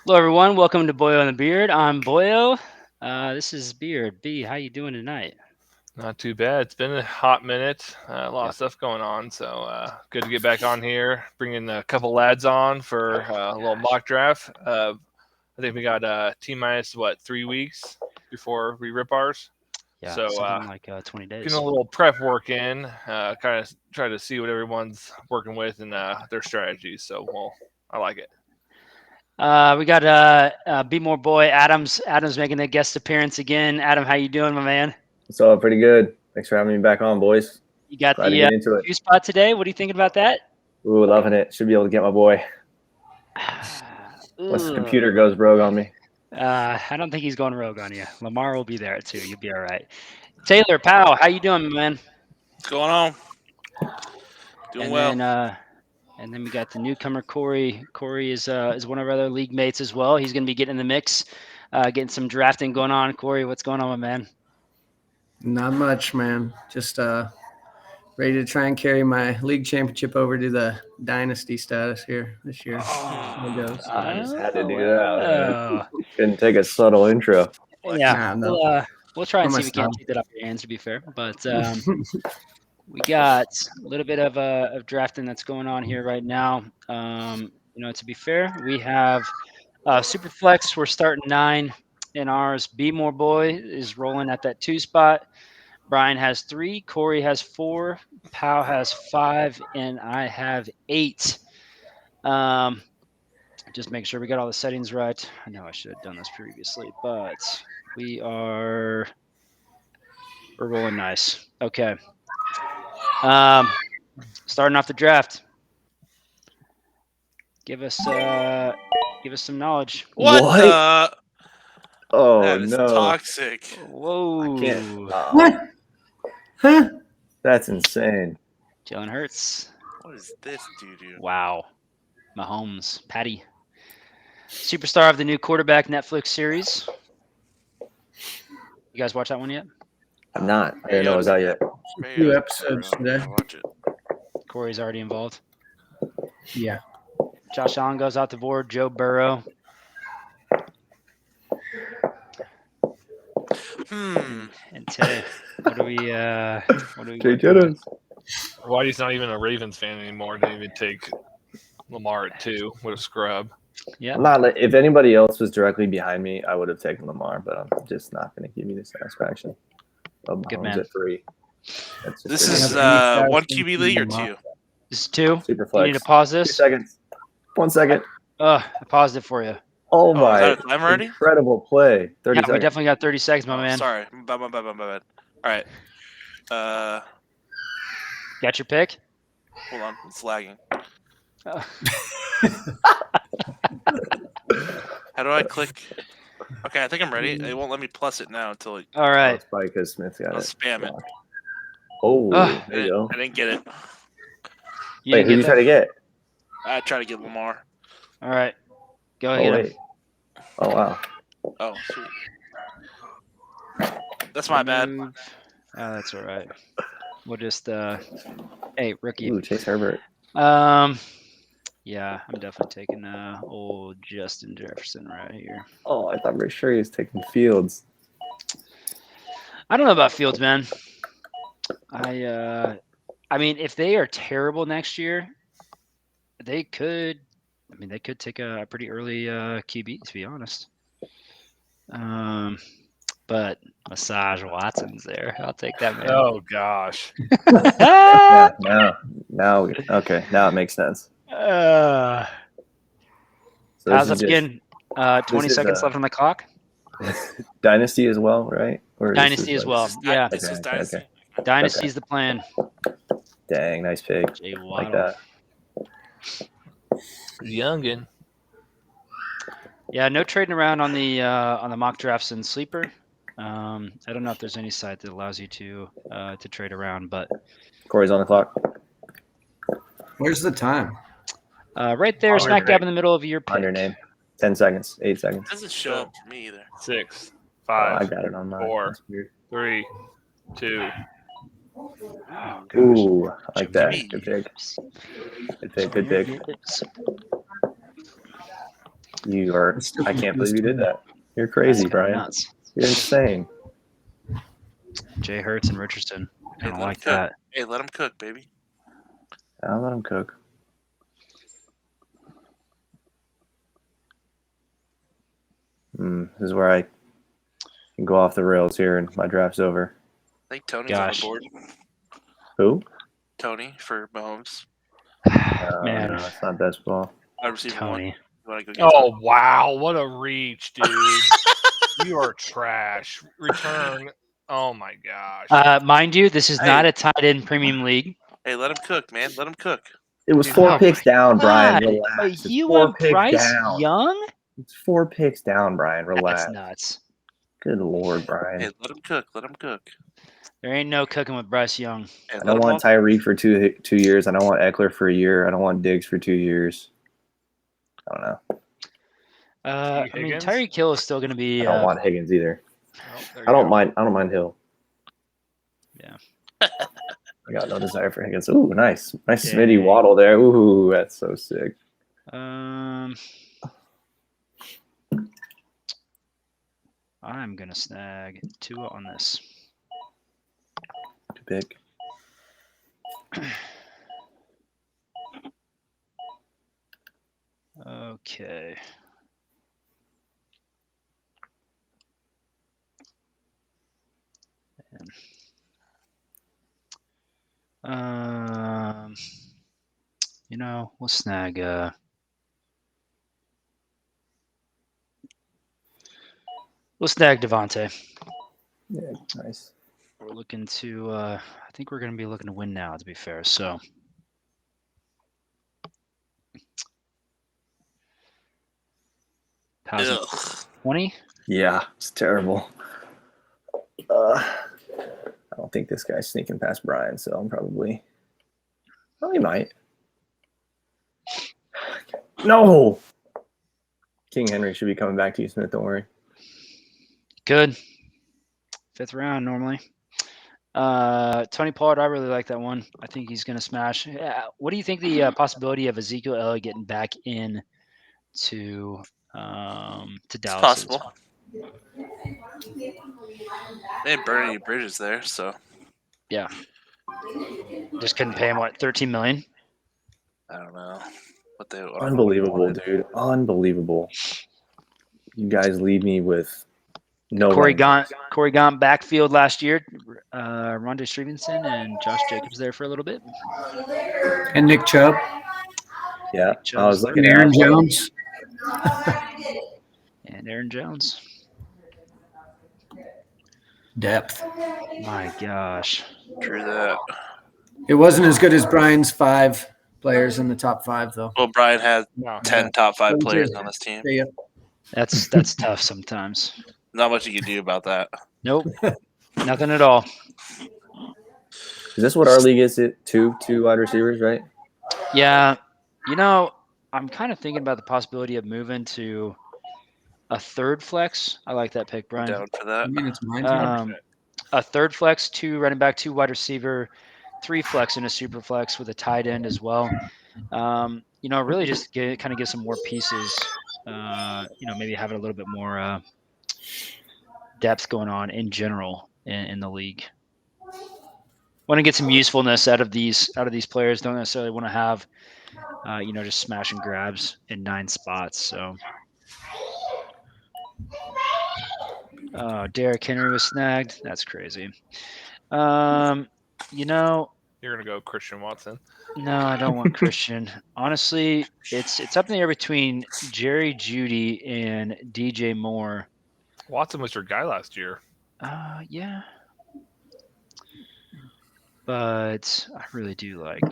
Hello, everyone. Welcome to Boyo and the Beard. I'm Boyo. This is Beard. B, how you doing tonight? Not too bad. It's been a hot minute. A lot of Yep. stuff going on, so good to get back on here. Bringing a couple lads on for a little Gosh. mock draft. I think we got T minus 3 weeks before we rip ours. Yeah, So something like 20 getting a days. little prep work in. Kind of try to see what everyone's working with and their strategies. So I like it. We got Be More Boy Adams. Adams making a guest appearance again. Adam, how you doing, my man? It's all pretty good. Thanks for having me back on, boys. You got Glad to the get into it. few spot today. What are you thinking about that? Ooh, loving it. Should be able to get my boy. Once the Ugh. computer goes rogue on me. I don't think he's going rogue on you. Lamar will be there too. You'll be all right. Taylor Powell, how you doing, man? What's going on? Doing And well. then we got the newcomer Corey. Corey is one of our other league mates as well. He's going to be getting in the mix, getting some drafting going on. Corey, what's going on, my man? Not much, man. Just ready to try and carry my league championship over to the dynasty status here this year. Oh, I just had to do Oh. Couldn't take a subtle intro. Yeah, Nah, no. we'll try and For see if we can't myself. take that off your hands. To be fair, but we got a little bit of drafting that's going on here right now. To be fair, we have Superflex. We're starting 9 in ours. Be More Boy is rolling at that 2 spot. Brian has 3. Corey has 4. Pow has 5, and I have 8. Just make sure we got all the settings right. I know I should have done this previously, but we're rolling nice. Okay. Starting off the draft. Give us some knowledge. what What? the? Oh That is no. toxic. Whoa. I can't. What? Huh? That's insane. Jalen Hurts. What is this doo-doo? Wow. Mahomes. Patty. Superstar of the new quarterback Netflix series. You guys watch that one yet? I'm not. I didn't know it was out yet. Few episodes today. Watch it. Corey's already involved. Yeah. Josh Allen goes out the board. Joe Burrow. And Tay. What do we Jay got going? Jettas. Whitey's not even a Ravens fan anymore. Didn't even take Lamar at 2. What a scrub. Yeah. I'm not. If anybody else was directly behind me, I would have taken Lamar, but I'm just not going to give you the satisfaction of Good Mahomes man. at 3. That's just This ridiculous. is Yeah, one QB league or 2? This is 2. Super You need flex. to pause 2 this. seconds. 1 second. I paused it for you. Oh is my! that a time already? Incredible play. 30 Yeah, we seconds. definitely got 30 seconds, my man. Sorry. My bad. All right. Got your pick? Hold on. It's lagging. Uh, How do I click? Okay, I think I'm ready. It won't let me plus it now until all right. That's probably because Smith got I'll it. spam it. Oh, Ah. there you go. I didn't get it. You Wait, didn't who get you try that? to get? I try to get Lamar. All right. Go Oh, ahead. wait. Oh, wow. Oh, sweet. That's my bad. Oh, that's all right. We'll just hey, rookie. Ooh, Chase Herbert. Yeah, I'm definitely taking old Justin Jefferson right here. Oh, I thought for sure he was taking Fields. I don't know about Fields, man. I mean, if they are terrible next year, they could take a pretty early QB, to be honest. But Massage Watson's there. I'll take that, man. Oh gosh. Yeah, now, okay, now it makes sense. How's So us this is again? 20 is, seconds left on the clock. just Dynasty as well, right? Or this Dynasty is as like- well. Yeah, This is Okay, Dynasty. okay. Dynasty's the plan. Dang, nice pick. Jay Like Waddle. that. Youngin. Yeah, no trading around on the mock drafts and sleeper. I don't know if there's any site that allows you to trade around, but Corey's on the clock. Where's the time? right there, On smack your dab name. in the middle of your pick. On your name. 10 seconds. 8 seconds. It doesn't show up for me either. 6, Oh, I 5, got it on mine. 4. That's weird. 3, 2. Oh, gosh. Ooh, I like that. Jimmy. Good pick. Good pick. Good pick. You are. It's still I can't close believe you to did it. that. You're crazy, That's kinda Brian. nuts. You're insane. Jay Hurts and Richardson. Hey, Kind of let like him cook. that. Hey, let him cook, baby. I'll let him cook. This is where I can go off the rails here, and my draft's over. I think Tony's Gosh. on the board. Who? Tony for Mahomes. Man, No, it's not best ball. I received one. Tony. You want to go get Oh wow, what a reach, dude! You are trash. Return. Oh my gosh. Mind you, this is Hey. not a tight end premium league. Hey, let him cook, man. Let him cook. It was He's 4 not- picks down, Brian. God, Relax. but It's you 4 went picks Bryce down. Young? It's 4 picks down, Brian. Relax. That's nuts. Good Lord, Brian. Hey, let him cook. Let him cook. There ain't no cooking with Bryce Young. Hey, I let don't him want walk. Tyreek for two years. I don't want Eckler for a year. I don't want Diggs for 2 years. I don't know. I mean, Higgins? Tyreek Hill is still going to be. I don't want Higgins either. Oh, there I you don't go. mind. I don't mind Hill. Yeah. I got no desire for Higgins. Ooh, nice Smitty Dang. Waddle there. Ooh, that's so sick. I'm gonna snag Tua on this. Good pick. Okay. You know, we'll snag Devontae. Yeah, nice. We're looking to I think we're gonna be looking to win now, to be fair. So how's it? Ugh. 20? Yeah, it's terrible. I don't think this guy's sneaking past Brian, so I'm probably. Well, he might. No. King Henry should be coming back to you, Smith. Don't worry. Good. 5th round normally. Tony Pollard, I really like that one. I think he's gonna smash. Yeah. What do you think the possibility of Ezekiel Elliott getting back in to It's Dallas is? possible. They didn't burn any bridges there, so Yeah. Just couldn't pay him what, 13 million? I don't know what they. Unbelievable, dude. Unbelievable. You guys leave me with no. Corey running backs. Gaunt backfield last year. Rondé Stevenson and Josh Jacobs there for a little bit. And Nick Chubb Yeah, Nick I Chubb's was looking and at Aaron one of them. Jones. And Aaron Jones. Depth. My gosh. True that. It wasn't as good as Brian's 5 players in the top 5, though. Well, Brian had No. 10 top 5 Thank players you. on his team. See ya. That's tough sometimes. Not much you can do about that. Nope. Nothing at all. Is this what our league is? It two wide receivers, right? Yeah. You know, I'm kind of thinking about the possibility of moving to a 3rd flex. I like that pick, I'm Brian. down for that. I mean, it's my turn. A 3rd flex, 2 running back, 2 wide receiver, 3 flex and a super flex with a tight end as well. You know, really just kind of give some more pieces. You know, maybe have it a little bit more depth going on in general in the league. Want to get some usefulness out of these players. Don't necessarily want to have you know, just smash and grabs in 9 spots. So Derrick Henry was snagged. That's crazy. You know, You're gonna go Christian Watson. no, I don't want Christian. Honestly, it's up in the air between Jerry Jeudy and DJ Moore. Watson was your guy last year. Yeah. But I really do like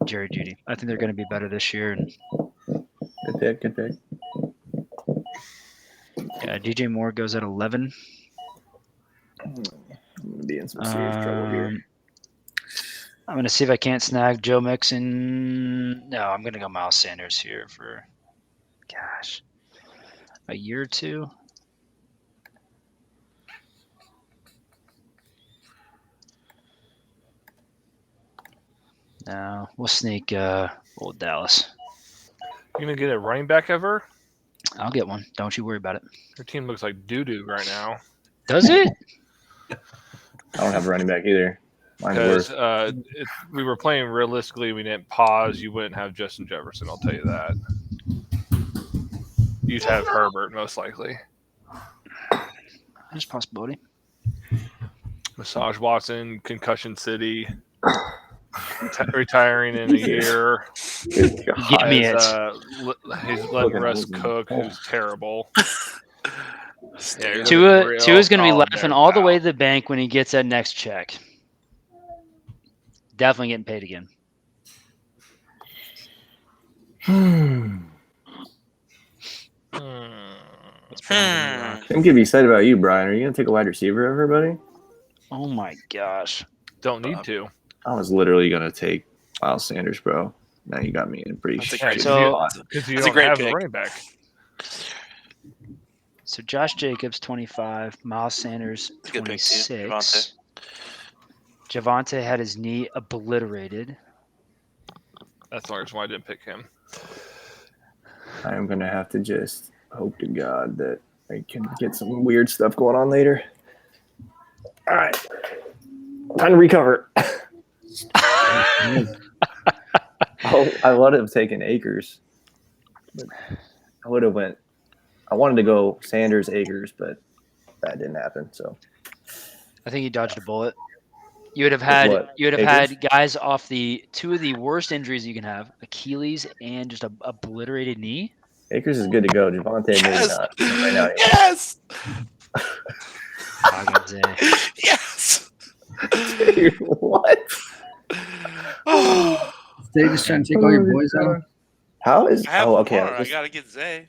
Jerry Jeudy. I think they're going to be better this year. And Good pick. Good pick. yeah, DJ Moore goes at 11. I'm gonna be in some serious trouble here. I'm going to see if I can't snag Joe Mixon. No, I'm going to go Miles Sanders here for, gosh, a year or two. No, we'll sneak old Dallas. You gonna get a running back ever? I'll get one. Don't you worry about it. Your team looks like doo-doo right now. Does it? I don't have a running back either. Mine's worse. Because if we were playing realistically, we didn't pause. You wouldn't have Justin Jefferson. I'll tell you that. You'd have Herbert most likely. There's a possibility. Massage Watson, Concussion City, retiring in a year. Good God. Give me it. He's letting Russ cook, who's terrible. Yeah, you're Tua's going to be all laughing there, all the way pal. to the bank when he gets that next check. Definitely getting paid again. What's Brian gonna rock? I'm gonna be excited about you, Brian. Are you gonna take a wide receiver, everybody? Oh my gosh. Don't need to. I was literally gonna take Miles Sanders, bro. Now you got me in a pretty That's a shitty great So- spot. Because you That's a don't great have a pick. running back. So Josh Jacobs, 25. Miles Sanders, a good pick, too, 26. Javante had his knee obliterated. That's the reason why I didn't pick him. I am gonna have to just hope to God that I can get some weird stuff going on later. All right, time to recover. I would have taken Akers. But I would have went. I wanted to go Sanders, Akers, but that didn't happen. So I think he dodged a bullet. You would have had what? had Akers? guys off the two of the worst injuries you can have, Achilles and just a obliterated knee. Akers is good to go. Javante, maybe Yes. not. Right now, Yes. I gotta say. Yes. Dude, what? Oh, They just trying to take all your boys out. How is? I have Oh, okay. more. I gotta get Zay.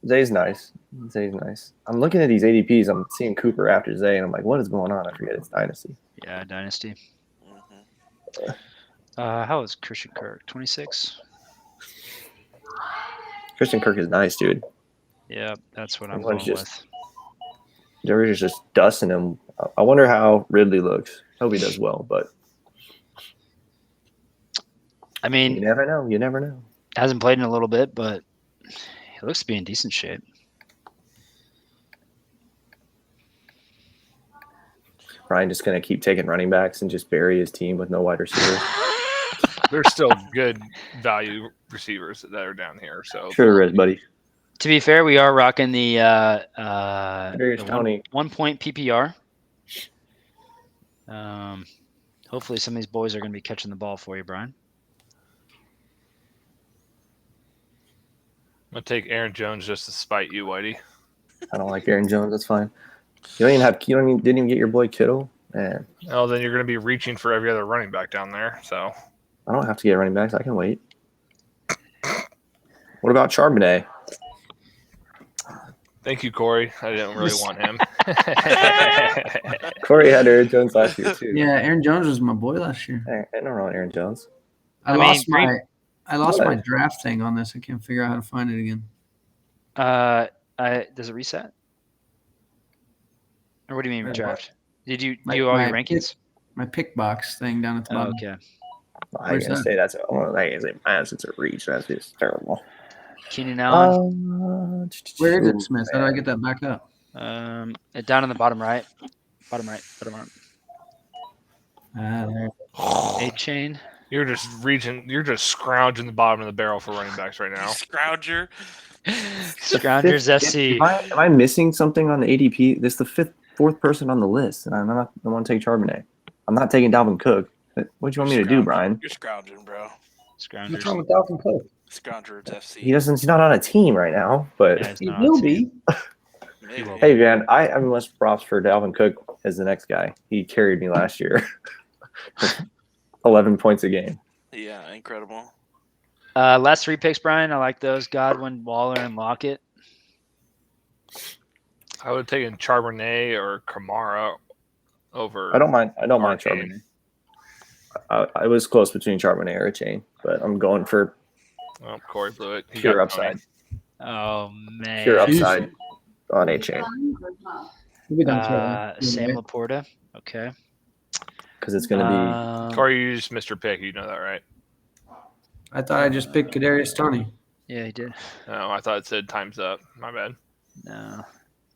Zay's nice. Zay's nice. I'm looking at these ADPs. I'm seeing Cooper after Zay, and I'm like, what is going on? I forget it's Dynasty. Yeah, dynasty. Mhm. How is Christian Kirk? 26. Christian Kirk is nice, dude. Yeah, that's what I'm Everyone's going just- with. They're just dusting him. I wonder how Ridley looks. Hope he does well, but I you mean, never know. You never know. hasn't played in a little bit, but he looks to be in decent shape. Ryan just gonna keep taking running backs and just bury his team with no wide receivers. There's still good value receivers that are down here. So Sure is, buddy. To be fair, we are rocking the Darius Toney. 1 point PPR. Hopefully, some of these boys are going to be catching the ball for you, Brian. I'm gonna take Aaron Jones just to spite you, Whitey. I don't like Aaron Jones. That's fine. You don't even have. Didn't even get your boy Kittle. Man, Oh, then you're gonna be reaching for every other running back down there. So I don't have to get running backs. I can wait. What about Charbonnet? thank you, Corey. I didn't really want him. Corey had Aaron Jones last year too. Yeah, Aaron Jones was my boy last year. I don't know Aaron Jones. I I mean, lost Green- my What? draft thing on this. I can't figure out how to find it again. Does it reset? Or what do you mean What? redraft? Did you My- do all your my rankings? My pick box thing down at the Oh, bottom. okay. I Where's ain't gonna that? say that's. I ain't gonna say man, since a reach. That's just terrible. Keenan Allen. Where is Ooh, it, Smith? How do I get that back up? Down on the bottom right. Bottom right. There. A chain. You're just reaching. You're just scrounging the bottom of the barrel for running backs right now. Scrounger. Scroungers FC. Am I missing something on the ADP? This is the fourth person on the list, and I'm not. I want to take Charbonnet. I'm not taking Dalvin Cook. What do you want me to do, Brian? You're scrounging, bro. Scroungers. with Dalvin Cook? Scroungers FC. He doesn't. He's not on a team right now. But Yeah, it's He not. will be. Maybe. will. hey, man, I have much props for Dalvin Cook as the next guy. He carried me last year. 11 points a game. Yeah, incredible. Last 3 picks, Brian. I like those. Godwin, Waller, and Lockett. I would have taken Charbonnet or Kamara over. I don't mind Arcane. Charbonnet. I was close between Charbonnet or a chain, but I'm going for Oh, Corey blew it. He pure got Tony. upside. Oh man. Pure upside on a chain We'll be done for that. Sam Laporta. Okay. because it's going to Corey, you just missed your pick. You know that, right? I thought I just picked Kadarius Toney. Yeah, he did. Oh, I thought it said time's up. My bad. No.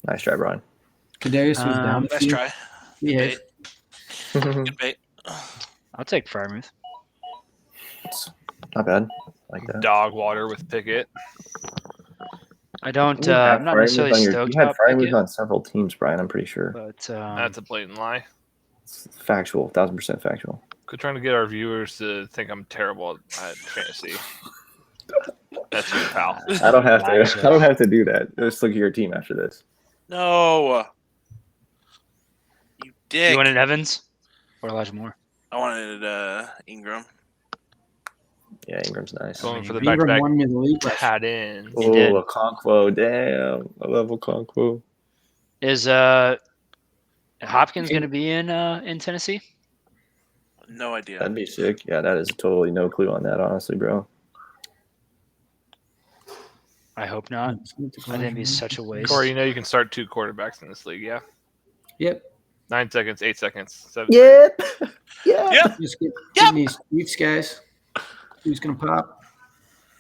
Nice try, Brian. Kadarius was down. a Nice few. try. He Good hit. bait. Good bait. I'll take Fryermuth. Not bad. Like that. Dog water with Pickett. I don't. You had I'm not Fryermuth necessarily on stoked You had about Fryermuth Pickett, on several teams, Brian. I'm pretty sure. but That's a blatant lie. It's factual. 1,000% factual. Quit trying to get our viewers to think I'm terrible at fantasy. That's you, pal. I don't have to. I don't have to do that. Let's look at your team after this. No. You dick. you wanted Evans or Elijah Moore? I wanted Ingram. Yeah, Ingram's nice. Going for the Ingram back-to-back won me the league. pat in. Oh, did. Okonkwo. Damn. I love Okonkwo. Is Hopkins going to be in Tennessee? No idea. That'd be sick. Yeah, that is totally no clue on that, honestly, bro. I hope not. I think it'd be such a waste. Corey, you know you can start 2 quarterbacks in this league, yeah? Yep. 9 seconds, 8 seconds, 7 Yep. Yeah. Yep. Just get Yep. these Chiefs guys. Who's gonna pop?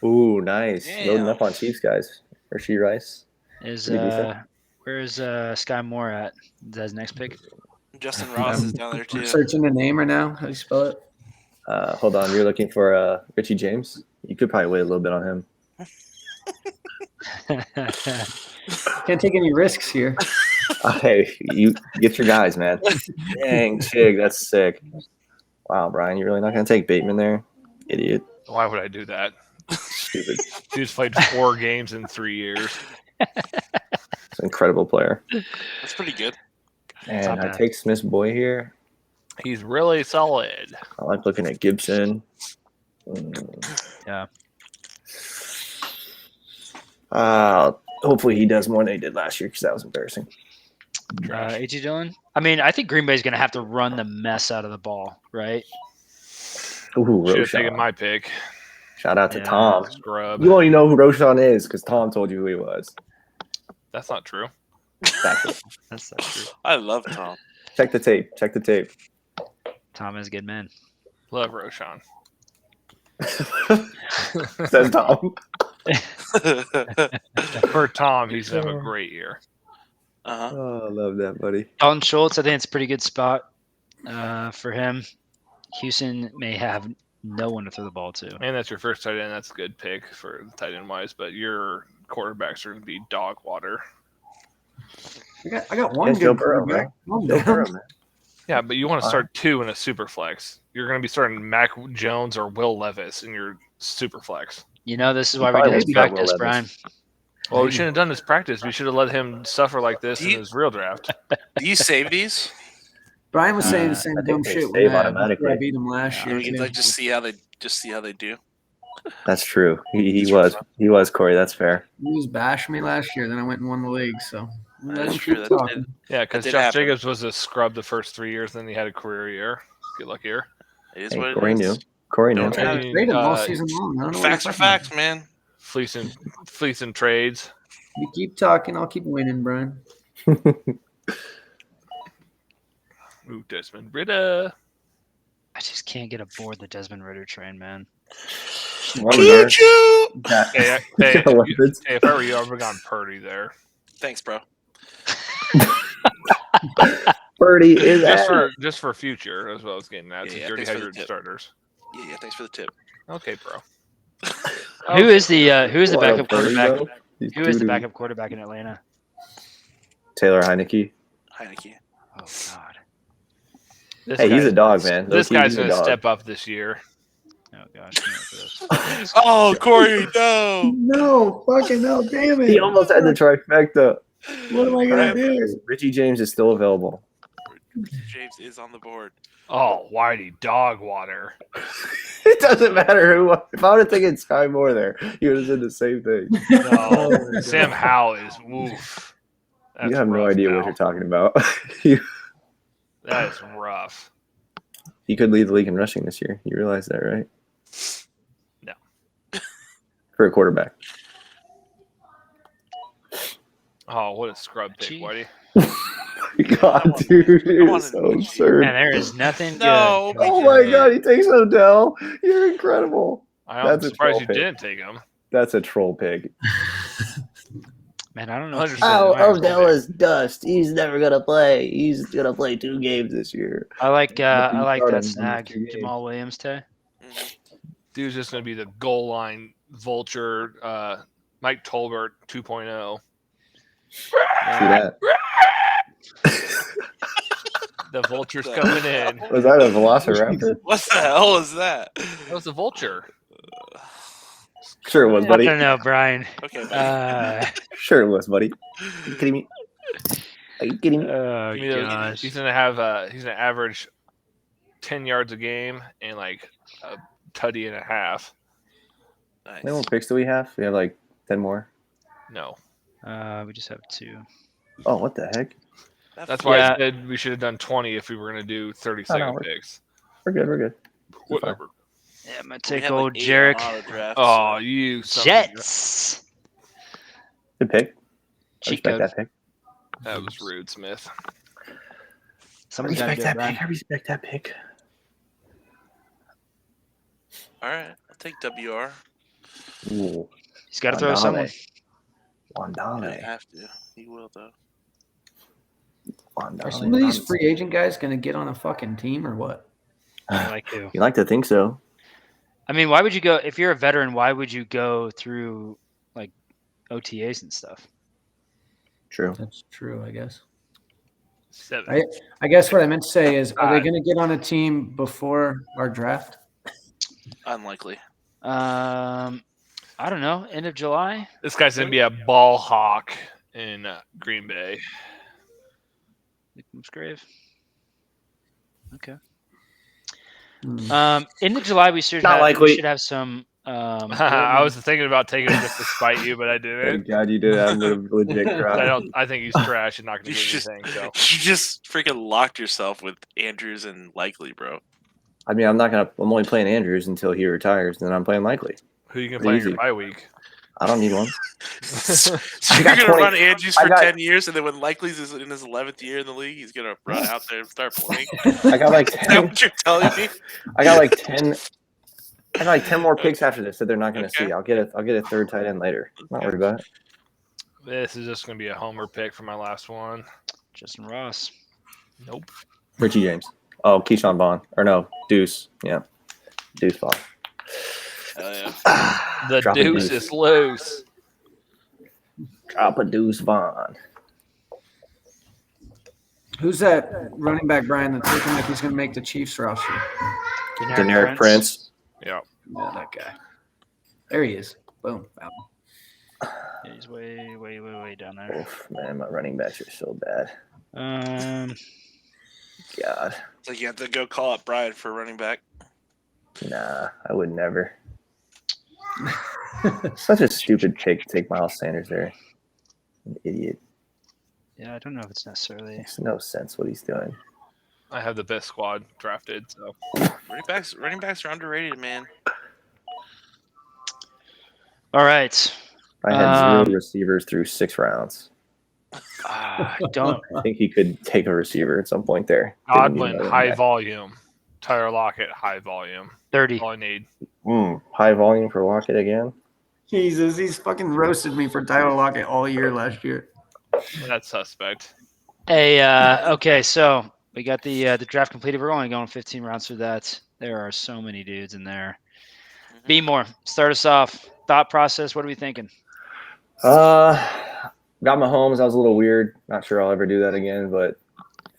Ooh, nice. Damn. Loading up on Chiefs, guys. Rasheed Rice. Is Pretty decent. where's Sky Moore at? Is that his next pick? Justin Ross is down there too. Searching the name right now. How do you spell it? Hold on. You're looking for Richie James? You could probably wait a little bit on him. Can't take any risks here. Hey, you get your guys, man. Dang, Chig, that's sick. Wow, Brian, you're really not going to take Bateman there? Idiot. Why would I do that? Stupid. Dude's played 4 games in 3 years. It's an incredible player. That's pretty good. And not I bad. take Smith Boy here. He's really solid. I like looking at Gibson. Yeah. Hopefully he does more than he did last year because that was embarrassing. A.J. Dillon. I mean, I think Green Bay's going to have to run the mess out of the ball, right? Ooh, Should have taken Roshan. my pick. Shout out to Yeah. Tom. Scrub. You only know who Roshan is because Tom told you who he was. That's not true. Factual. That's not true. I love Tom. Check the tape. Check the tape. Tom is a good man. Love Roshan. Says Tom. For Tom, he's having a great year. Uh-huh. Oh, I love that, buddy. Dalton Schultz, I think it's a pretty good spot for him. Houston may have no one to throw the ball to. And that's your first tight end. That's a good pick for the tight end wise, but your quarterbacks are going to be dog water. I got one It's Joe good Burrow, quarterback. Calm Joe down. Burrow, man. Yeah, but you want to start 2 in a super flex. You're going to be starting Mac Jones or Will Levis in your super flex. You know, this is why we Probably do this won't be that practice, well, Brian. Well, we shouldn't have done this practice. We should have let him suffer like this in his real draft. Do you save these? Brian was saying the same I think dumb they shit save when automatically. I beat him last We year. can too. like just see how they do. That's true. He That's was. right. He was, Corey. That's fair. He was bashing me last year. Then I went and won the league. So That is keep true. That talking. Yeah, because did Josh happen. Jacobs was a scrub the first 3 years, then he had a career year. Good luck year. It is Hey, what Corey it knew. is. Corey knew. Don't try I to- traded him all uh, season long. I don't know what Facts you're are talking facts, man. Fleece and trades. about. You keep talking, I'll keep winning, Brian. Ooh, Desmond Ritter. I just can't get aboard the Desmond Ritter train, man. One there. That- Hey, hey, I love it. hey, if I were you, I would have gone Purdy there. Thanks, bro. Purdy is Just for future, as well as getting that. Yeah, since yeah, you already thanks had for your the tip. starters. Yeah, thanks for the tip. Okay, bro. Who is the What, backup Purdy, quarterback? though? He's Who is the doo-doo. backup quarterback in Atlanta? Taylor Heineke. Heineke. Oh God. This Hey, he's guy- a dog, man. This Low-key, guy's he's a going to dog. step up this year. Oh gosh. Can't wait for this. Oh, Corey, no. No, fucking no, damn it. He almost had the trifecta. What am I gonna do? Richie James is still available. James is on the board. Oh, Whitey, dog water. It doesn't matter who. If I would have taken Sky Moore there, he would have said the same thing. No, Sam Howell is woof. That's You have no rough, idea pal. what you're talking about. He That is rough. could lead the league in rushing this year. You realize that, right? No. For a quarterback. Oh, what a scrub pick, Gee. Whitey. God, dude, I wanted it's so Richie. absurd. And there is nothing No. good. Oh my God, he takes Odell. You're incredible. I'm That's a surprised troll you pick. didn't take him. That's a troll pick. Man, I don't know. what to say. Oh, Odell is dust. He's never gonna play. He's gonna play 2 games this year. I like Start him that in snag, 2 games. Jamal Williams, Tay. Dude's just going to be the goal line vulture, Mike Tolbert 2.0. See that? The vulture's coming in. Was that a Velociraptor? What the hell is that? That was a vulture. Sure it was, I buddy. don't know, Brian. Okay, buddy. Sure it was, buddy. Are you kidding me? Are you kidding me? Oh You know, gosh. he's gonna have he's gonna average 10 yards a game and like a tutty and a half. How Nice. many more picks do we have? We have like 10 more. No, We just have 2. Oh, what the heck? that's why Yeah. I said we should have done 20 if we were gonna do 30-second we're- picks. We're good. We're good. Whatever. Yeah, I'm gonna We take had, old like, 8 Jarek. on auto draft, Oh, so- you son of a- Jets. Good pick. I Cheat respect code. that pick. That was rude, Smith. Someone's gotta do it, Brian. I respect that pick. All right, I'll take WR. Ooh, He's got to throw someone. You don't Wandale. have to. He will though. Are some of these free agent guys going to get on a fucking team or what? I like to. You like to think so? I mean, why would you go if you're a veteran? Why would you go through like OTAs and stuff? True. That's true, I guess. 7. I guess what I meant to say is, are they God. going to get on a team before our draft? Unlikely. I don't know. End of July. This guy's gonna be a ball hawk in Green Bay. Nick Musgrave. Okay. Hmm. End of July we should Not have, likely. we should have some. I was thinking about taking him just to spite you, but I didn't. Thank God you did. I'm a legit I cry. don't. I think he's trash and not going You to do just, anything. So you just freaking locked yourself with Andrews and Likely, bro. I mean, I'm only playing Andrews until he retires, and then I'm playing Likely. who you can play in Easy. your bye week? I don't need one. So I you're got gonna 20 run Andrews I for got- 10 years, and then when Likely's is in his 11th year in the league, he's gonna run out there and start playing. I got like Is that 10. what you're telling me? I got like 10. I got like 10 more picks after this that they're not going to Okay. see. I'll get a third tight end later. Not worried about it. This is just going to be a homer pick for my last one. Justin Ross. Nope. Richie James. Oh, Keyshawn Vaughn. Or no, Deuce. Yeah. Deuce Vaughn. Hell yeah. The Drop a deuce deuce. is loose. Drop a Deuce Vaughn. Who's that running back, Brian, that's looking like he's going to make the Chiefs roster? Deneric Prince. Yeah. Yeah, that guy. There he is. Boom. Found him. Yeah, he's way down there. Oof, man, my running backs are so bad. God. So you have to go call up Brian for running back. Nah, I would never. Such a stupid pick to take Miles Sanders there. An idiot. Yeah, I don't know if it's necessarily. Makes no sense what he's doing. I have the best squad drafted. So Running backs are underrated, man. All right. I had 0 Um, receivers through 6 rounds. Don't. I think he could take a receiver at some point there. Didn't need Godwin, another high back. volume. Tyler Lockett, high volume. 30. All I need. High volume for Lockett again. Jesus, he's fucking roasted me for Tyler Lockett all year last year. That's suspect. Hey, okay, so we got the draft completed. We're only going 15 rounds through that. There are so many dudes in there. Be more. Start us off. Thought process. What are we thinking? Got Mahomes. That was a little weird. Not sure I'll ever do that again, but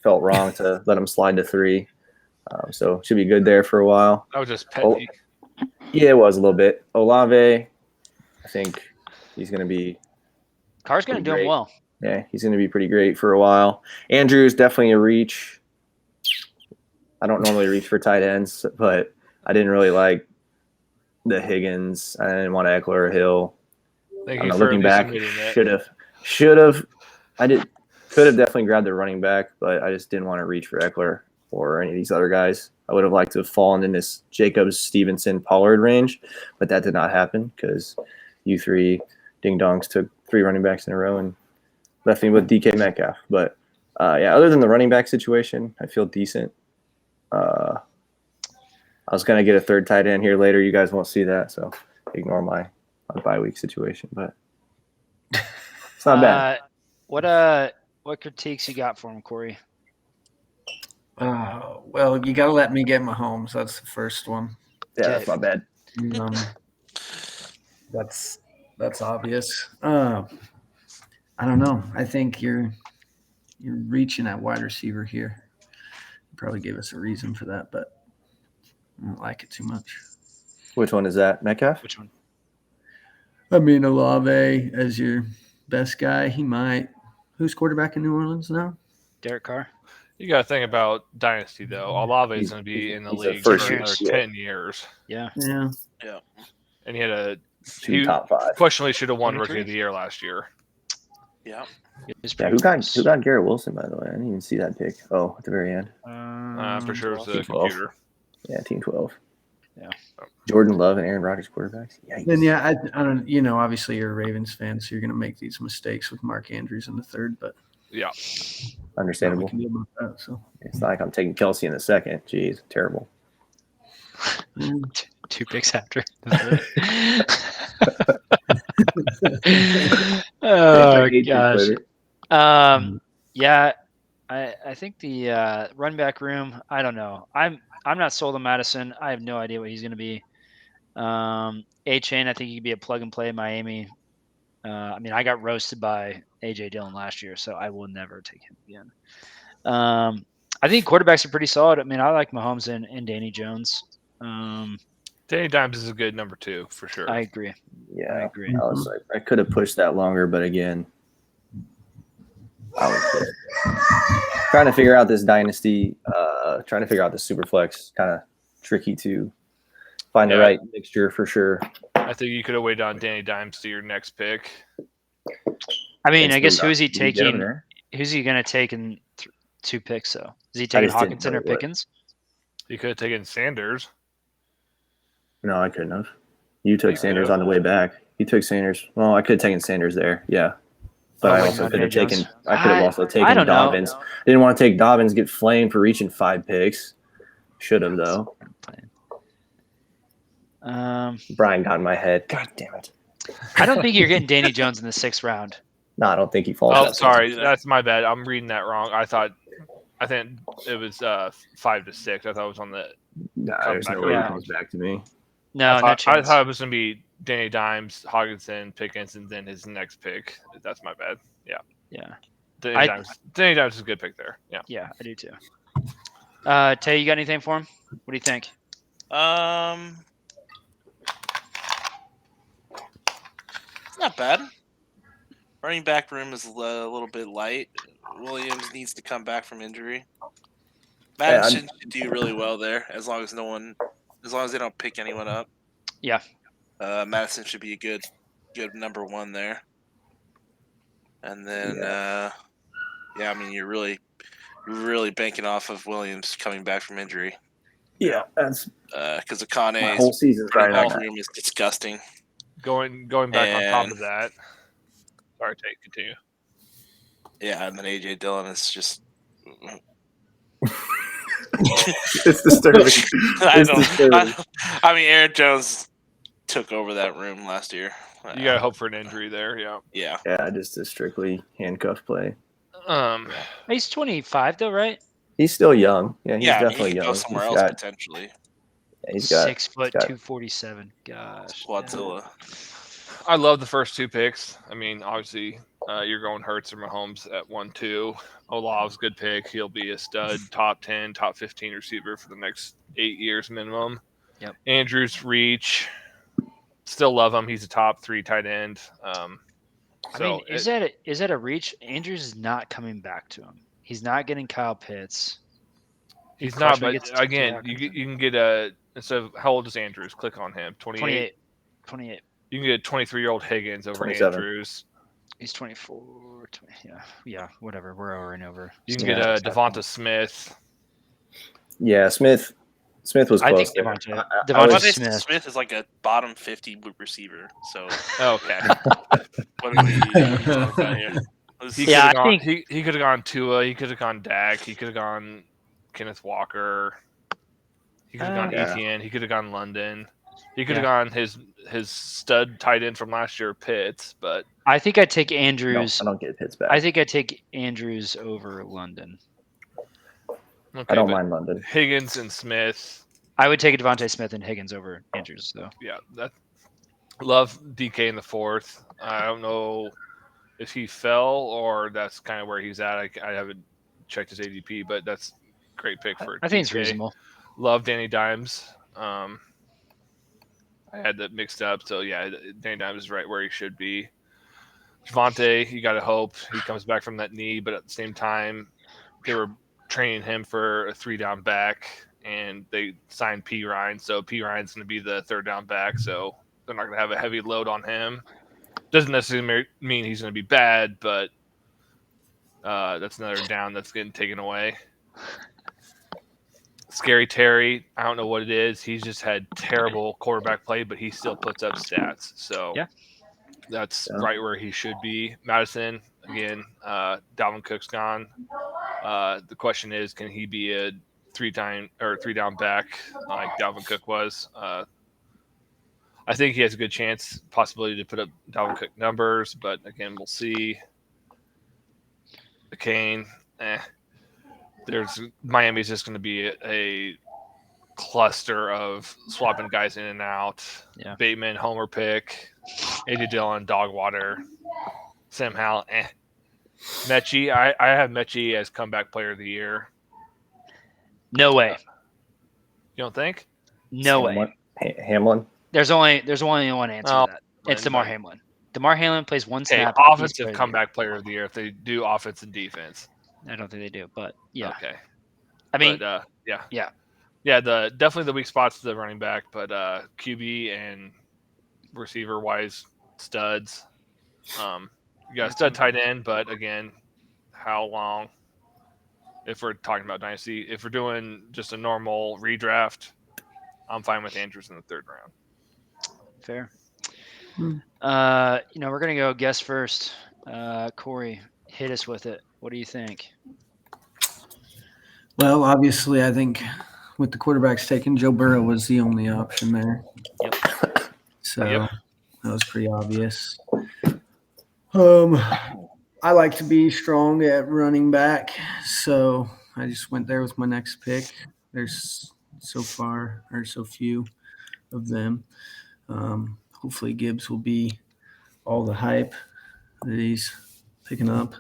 felt wrong to let him slide to 3. So should be good there for a while. That was just petty. Yeah, it was a little bit. Olave, I think he's going to be Carr's going to do him Great. well. Yeah, he's going to be pretty great for a while. Andrews definitely a reach. I don't normally reach for tight ends, but I didn't really like the Higgins. I didn't want Eckler or Hill. Thank I'm you not for looking at least back. admitting it. Should have. Could have definitely grabbed the running back, but I just didn't want to reach for Eckler or any of these other guys. I would have liked to have fallen in this Jacobs, Stevenson, Pollard range, but that did not happen because you 3 ding-dongs took 3 running backs in a row and left me with DK Metcalf. But, yeah, other than the running back situation, I feel decent. I was going to get a third tight end here later. You guys won't see that, so ignore my a bye week situation, but it's not bad. What critiques you got for him, Corey? Well, you got to let me get Mahomes. That's the first one. Yeah, that's not bad. Um, that's obvious. I don't know. I think you're reaching at wide receiver here. You probably gave us a reason for that, but I don't like it too much. Which one is that? Metcalf? Which one? I mean, Olave as your best guy, he might. Who's quarterback in New Orleans now? Derek Carr. You got to think about dynasty though. Olave is going to be in the he's a league first for year. another Yeah. 10 years, Yeah. Yeah. and he had Two top 5. questionably should have won 23? Rookie of the Year last year. Yeah. It was Yeah, pretty who got Garrett Wilson, by the way? I didn't even see that pick. Oh, at the very end. I'm pretty sure it was the Team 12. computer. Yeah, Team 12. Yeah. Jordan Love and Aaron Rodgers quarterbacks. Yikes. Then I don't. Obviously you're a Ravens fan, so you're going to make these mistakes with Mark Andrews in the third, but Yeah, we Understandable. can deal with that. So It's not like I'm taking Kelsey in the second. Jeez, terrible. Two picks after. I Oh hate you, gosh. Twitter. Yeah, I think the run back room. I don't know. I'm not sold on Madison. I have no idea what he's going to be. A-Chain, I think he could be a plug and play in Miami. I mean, I got roasted by AJ Dillon last year, so I will never take him again. I think quarterbacks are pretty solid. I mean, I like Mahomes and Danny Jones. Danny Dimes is a good number 2 for sure. I agree. I Yeah, agree. I was like, I could have pushed that longer, but again, I was trying to figure out this dynasty, trying to figure out the super flex. Kind of tricky to find the Yeah. right mixture for sure. I think you could have waited on Danny Dimes to your next pick. I mean, It's I guess still who's he not- did you get him taking? there? Who's he going to take in 2 picks, though? Is he taking just didn't Hawkinson or know what- Pickens? You could have taken Sanders. No, I couldn't have. You took You Sanders could've. on the way back. You took Sanders. Well, I could have taken Sanders there. Yeah. But Oh, I wait, also no, could have Danny taken. Jones. I could have also I taken don't know. Dobbins. Didn't want to take Dobbins. Get flamed for reaching 5 picks. Should have though. Brian got in my head. God damn it. I don't think you're getting Danny Jones in the 6th round. No, I don't think he falls. Oh, that sorry, either. that's my bad. I'm reading that wrong. I think it was 5 to 6. I thought it was on the. No, Come there's back no way he around. comes back to me. No, I no thought chance. it was going to be Danny Dimes, Hawkinson, Pickens, and then his next pick. That's my bad. Yeah, Yeah, Danny Dimes is a good pick there. Yeah. yeah, I do too. Tay, you got anything for him? What do you think? It's not bad. Running back room is a little bit light. Williams needs to come back from injury. Madison should do really well there, as long as they don't pick anyone up. Yeah. Madison should be a good number 1 there. And then, I mean, you're really banking off of Williams coming back from injury. Yeah, that's Because my Akane's whole season's running riding on back that. room is disgusting. Going back on top And- of that. Sorry, Tate, continue. Yeah, and then AJ Dillon is just. It's disturbing. It's disturbing. I mean, Aaron Jones took over that room last year. You got to hope for an injury there. Yeah. Yeah. Yeah, just a strictly handcuff play. He's 25 though, right? He's still young. Yeah, he's Yeah, definitely he could young. go somewhere He's else got, potentially. he's got 6 foot, got- 247. Gosh. Squadzilla. I love the first 2 picks. I mean, obviously, you're going Hurts or Mahomes at 1-2. Olave's a good pick. He'll be a stud, top 10, top 15 receiver for the next 8 years minimum. Yep. Andrews reach. Still love him. He's a top 3 tight end. I mean, is that a reach? Andrews is not coming back to him. He's not getting Kyle Pitts. he's Of not. course we But get to again, Hawkinson. you can get a. Instead of how old is Andrews? Click on him. 28. 28. You can get a 23-year-old Higgins over 27. Andrews. He's 24. Yeah, whatever. We're over and over. You can Yeah. get a Devonta Smith. Yeah, Smith was I close think there. Devontae- I Devontae was- Smith. Smith is like a bottom 50 receiver. So Okay. what are we talking about here? He Yeah, could have I gone. think- He could have gone Tua. He could have gone Dak. He could have gone Kenneth Walker. He could have gone Yeah. ETN. He could have gone London. He could have gone his stud tight end from last year, Pitts, but I think I'd take No, Andrews. I don't get Pitts back. I think I'd take Andrews over London. okay, I don't but mind London. Higgins and Smith. I would take Devontae Smith and Higgins over Andrews, though. Yeah, that love DK in the fourth. I don't know if he fell or that's kind of where he's at. I haven't checked his ADP, but that's a great pick for I think it's DK. reasonable. Love Danny Dimes. I had that mixed up, so yeah, Danny Dimes is right where he should be. Javonte, you got to hope he comes back from that knee, but at the same time, they were training him for a 3-down back, and they signed P. Ryan, so P. Ryan's going to be the 3rd-down back, so they're not going to have a heavy load on him. Doesn't necessarily mean he's going to be bad, but that's another down that's getting taken away. Scary Terry, I don't know what it is. He's just had terrible quarterback play, but he still puts up stats. So Yeah. that's right where he should be. Madison, again, Dalvin Cook's gone. The question is, can he be a 3-down back like Dalvin Cook was? I think he has a good chance, possibility to put up Dalvin Cook numbers, but again, we'll see. McCain, Miami's just going to be a cluster of swapping guys in and out. Yeah. Bateman, homer pick. A.J. Dillon, dog water. Sam Howell, Mechie, I have Mechie as comeback player of the year. No way. You don't think? No way. Hamlin. There's only one answer Oh, to that. It's DeMar Hamlin. DeMar Hamlin plays one Okay, snap. offensive comeback player of the year if they do offense and defense. I don't think they do, but yeah. Okay. I mean, But, yeah. yeah. Yeah, definitely the weak spots to the running back, but QB and receiver wise studs. You got a stud tight end, but again, how long? If we're talking about dynasty, if we're doing just a normal redraft, I'm fine with Andrews in the 3rd round. Fair. We're gonna go guess first. Corey, hit us with it. What do you think? Well, obviously, I think with the quarterbacks taken, Joe Burrow was the only option there. Yep. So Yep. that was pretty obvious. I like to be strong at running back, so I just went there with my next pick. There's so few of them. Hopefully Gibbs will be all the hype that he's picking up.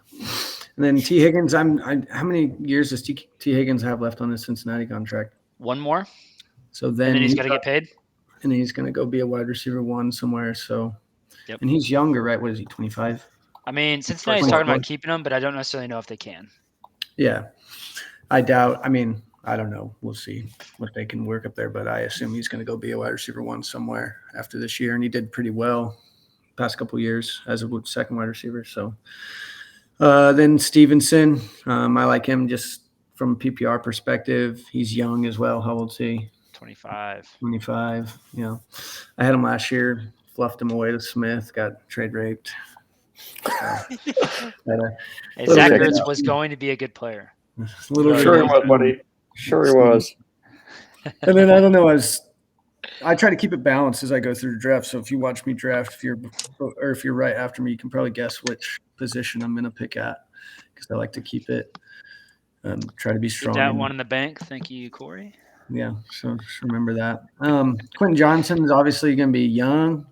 And then T. Higgins, how many years does T. Higgins have left on his Cincinnati contract? One more, So then, and then he's got to get paid. and he's going to go be a wide receiver 1 somewhere. So, Yep. And he's younger, right? What is he, 25? I mean, Cincinnati's talking about keeping him, but I don't necessarily know if they can. Yeah. I doubt. I mean, I don't know. We'll see what they can work up there, but I assume he's going to go be a wide receiver 1 somewhere after this year. And he did pretty well past couple of years as a second wide receiver. So then Stevenson, I like him just from a PPR perspective. He's young as well. How old is he? 25. 25. Yeah. I had him last year, fluffed him away to Smith, got trade raped. Hey, Little Zach bit. Ertz was going to be a good player. Sure he was, buddy. Sure he was. And then I don't know. I try to keep it balanced as I go through the draft. So if you watch me draft, if you're right after me, you can probably guess which position I'm going to pick at because I like to keep it. Try to be Get strong. that one in the bank. Thank you, Corey. Yeah, so just remember that. Quentin Johnson is obviously going to be young,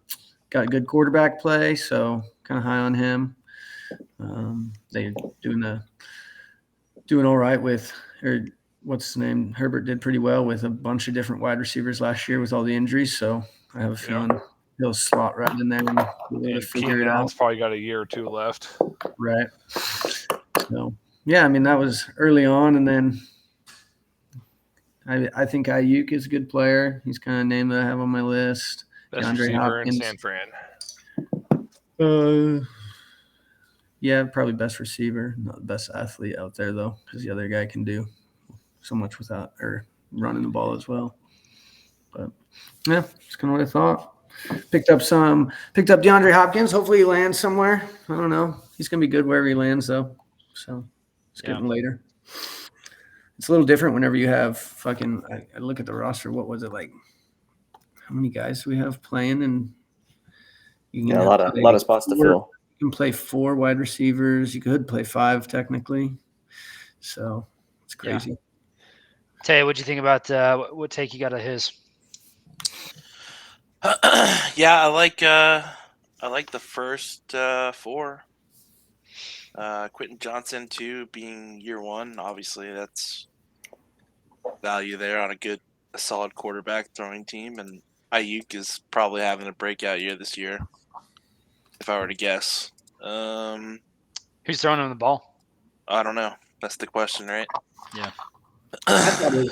got good quarterback play, so kind of high on him. They're doing all right with, or what's his name? Herbert did pretty well with a bunch of different wide receivers last year with all the injuries, so I have a feeling he'll slot right in there and be able to figure it out. Allen's probably got a year or 2 left. Right. So, yeah, I mean, that was early on, and then I think Ayuk is a good player. He's kind of a name that I have on my list. Best DeAndre receiver in Hopkins. San Fran. Yeah, probably best receiver, not the best athlete out there though, because the other guy can do so much without or running the ball as well. But yeah, that's kind of what I thought. Picked up DeAndre Hopkins. Hopefully he lands somewhere. I don't know. He's gonna be good wherever he lands though. So it's getting later. It's a little different whenever you have fucking. I look at the roster. What was it like? how many guys do we have playing? And you can Yeah, a have lot of spots to four- fill. You can play 4 wide receivers. You could play 5 technically. So it's Yeah. crazy. Tay, what'd you think about what take you got of his? Yeah, I like the first 4. Quentin Johnson too, being year 1. Obviously, that's value there on a solid quarterback throwing team, and Ayuk is probably having a breakout year this year, if I were to guess. Who's throwing him the ball? I don't know. That's the question, right? Yeah.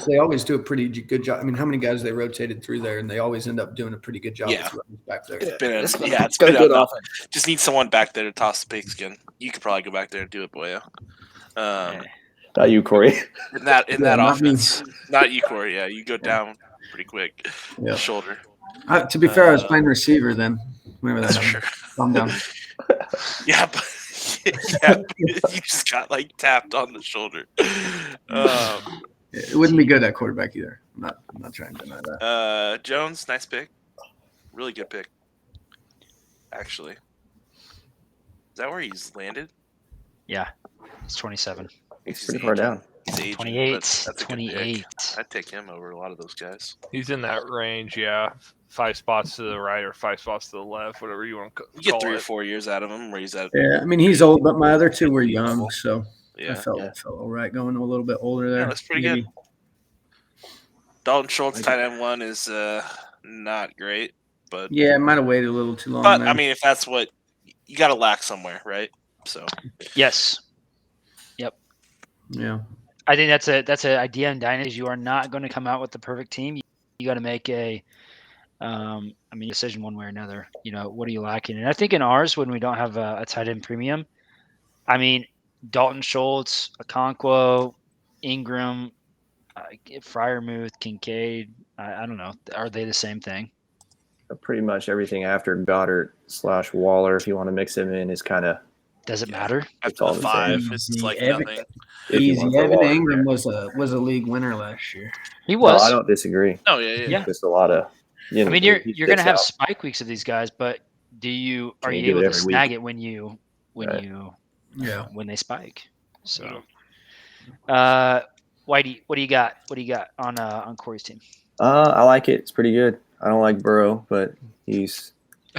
They always do a pretty good job. I mean, how many guys they rotated through there, and they always end up doing a pretty good job Yeah. with runners back there. It's been It's it's got a been good enough. offense. Just need someone back there to toss the pigskin. You could probably go back there and do it, Boyo. Not you, Corey. In that Yeah, not me. offense, not you, Corey. Yeah, you go down pretty quick. Yeah. Shoulder. To be fair, I was playing receiver then. Remember that? That's true. Calm down. Yeah, but you just got like tapped on the shoulder. It wouldn't be good at quarterback either. I'm not trying to deny that. Jones, nice pick. Really good pick. Actually. Is that where he's landed? Yeah. It's 27. He's pretty far down. He's aging, 28. but that's a good pick. 28. I'd take him over a lot of those guys. He's in that range, yeah. 5 spots to the right or 5 spots to the left, whatever you want to You get call 3 or it. 4 years out of him where he's at. Yeah, I mean he's old, but my other 2 were young, so I Yeah. felt all right going a little bit older there. Yeah, that's pretty good. Dalton Schultz, tight end 1 is not great, but Yeah, I might have waited a little too long. but there. I mean, if that's what you got to lack somewhere, right? So Yes. yeah, I think that's an idea in Dynasty. You are not going to come out with the perfect team. You got to make a decision one way or another. You know, what are you lacking? And I think in ours, when we don't have a tight end premium, I mean, Dalton Schultz, Okonkwo, Ingram, Freiermuth, Kincaid. I don't know. Are they the same thing? Pretty much everything after Goddard / Waller, if you want to mix him in, is kind of Does it matter? after all the the 5, same. it's like Every- nothing. if you easy. want to throw Evan Waller in Ingram there. was a league winner last year. He No, was. I don't disagree. Oh yeah. Yeah. Just a lot of. I mean, you're he going to sticks have out. spike weeks of these guys, but are Can you you do able it to every snag week? it when you Yeah. when they spike? So, Whitey, what do you got? What do you got on Corey's team? I like it. It's pretty good. I don't like Burrow, but he's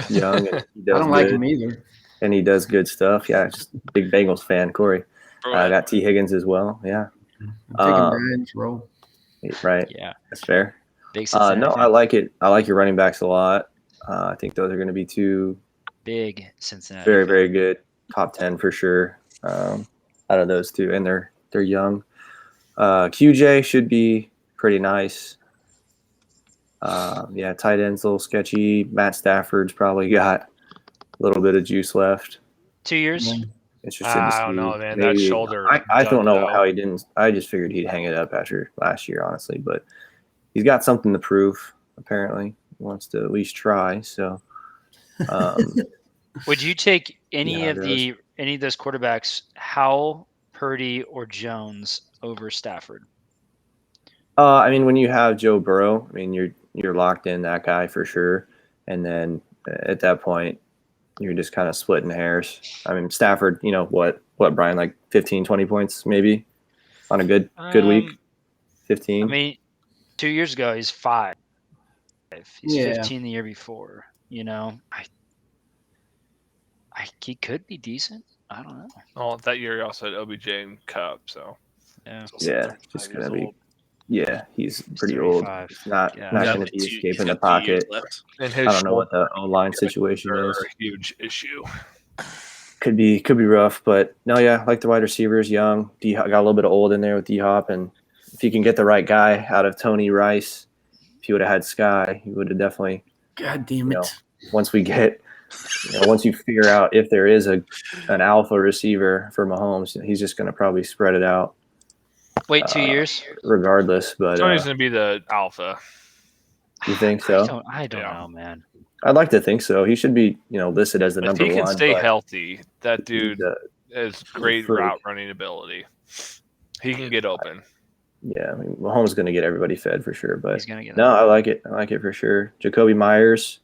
young and he does I don't like good, him either. and he does good stuff. Yeah, just a big Bengals fan, Corey. I got T. Higgins as well. Yeah, I'm taking Um, Brian's role. right. Yeah, That's fair. big Cincinnati No, fan. I like it. I like your running backs a lot. I think those are going to be 2 Big Cincinnati. very, fan. very good. Top 10 for sure. Out of those 2, and they're young. QJ should be pretty nice. Yeah, tight end's a little sketchy. Matt Stafford's probably got a little bit of juice left. 2 years. Interested to I don't see. know, man. That Maybe- shoulder. I don't know done, how he didn't. I just figured he'd hang it up after last year, honestly. But he's got something to prove. Apparently, he wants to at least try. So, Would you take any Yeah, of those quarterbacks, Howell, Purdy, or Jones over Stafford? I mean, when you have Joe Burrow, I mean, you're locked in that guy for sure. And then at that point, you're just kind of splitting hairs. I mean, Stafford, you know, what Brian, like 15, 20 points maybe on a good week? 15? I mean, 2 years ago he's 5. He's Yeah. 15 the year before. You know, he could be decent. I don't know. Oh, that year he also had OBJ and Cup, so Yeah, He's also Yeah, 35 just years gonna be old. yeah, he's He's pretty old. 35. Not Yeah. not He's going got to be two- escaping he's the got 2 years pocket. left. and his I don't know what the shoulder O-line situation are is. a huge issue. Could be rough, but no, yeah, like the wide receivers, young. D got a little bit of old in there with D Hop, and if you can get the right guy out of Tony Rice, if you would have had Sky, you would have definitely. God damn it. No. Once once you figure out if there is an alpha receiver for Mahomes, he's just going to probably spread it out Wait 2 years. regardless. But Tony's going to be the alpha. you think so? I don't Yeah. know, man. I'd like to think so. He should be, listed as the If number he can one. stay but healthy, that dude he's, has great freak. route running ability. He can get open. Yeah, I mean, Mahomes is going to get everybody fed for sure, but He's gonna get no, I like it. I like it for sure. Jacoby Myers,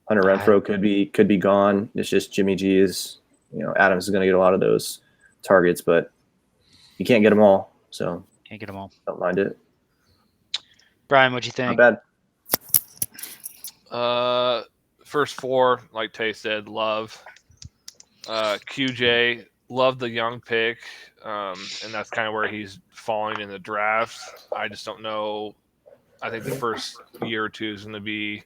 Hunter Renfro could be gone. It's just Jimmy G is, Adams is going to get a lot of those targets, but you can't get them all, so Can't get them all. don't mind it. Brian, what'd you Not think? bad. First four, like Tay said, love. QJ, love the young pick, and that's kind of where he's falling in the draft. I just don't know. I think the first year or two is going to be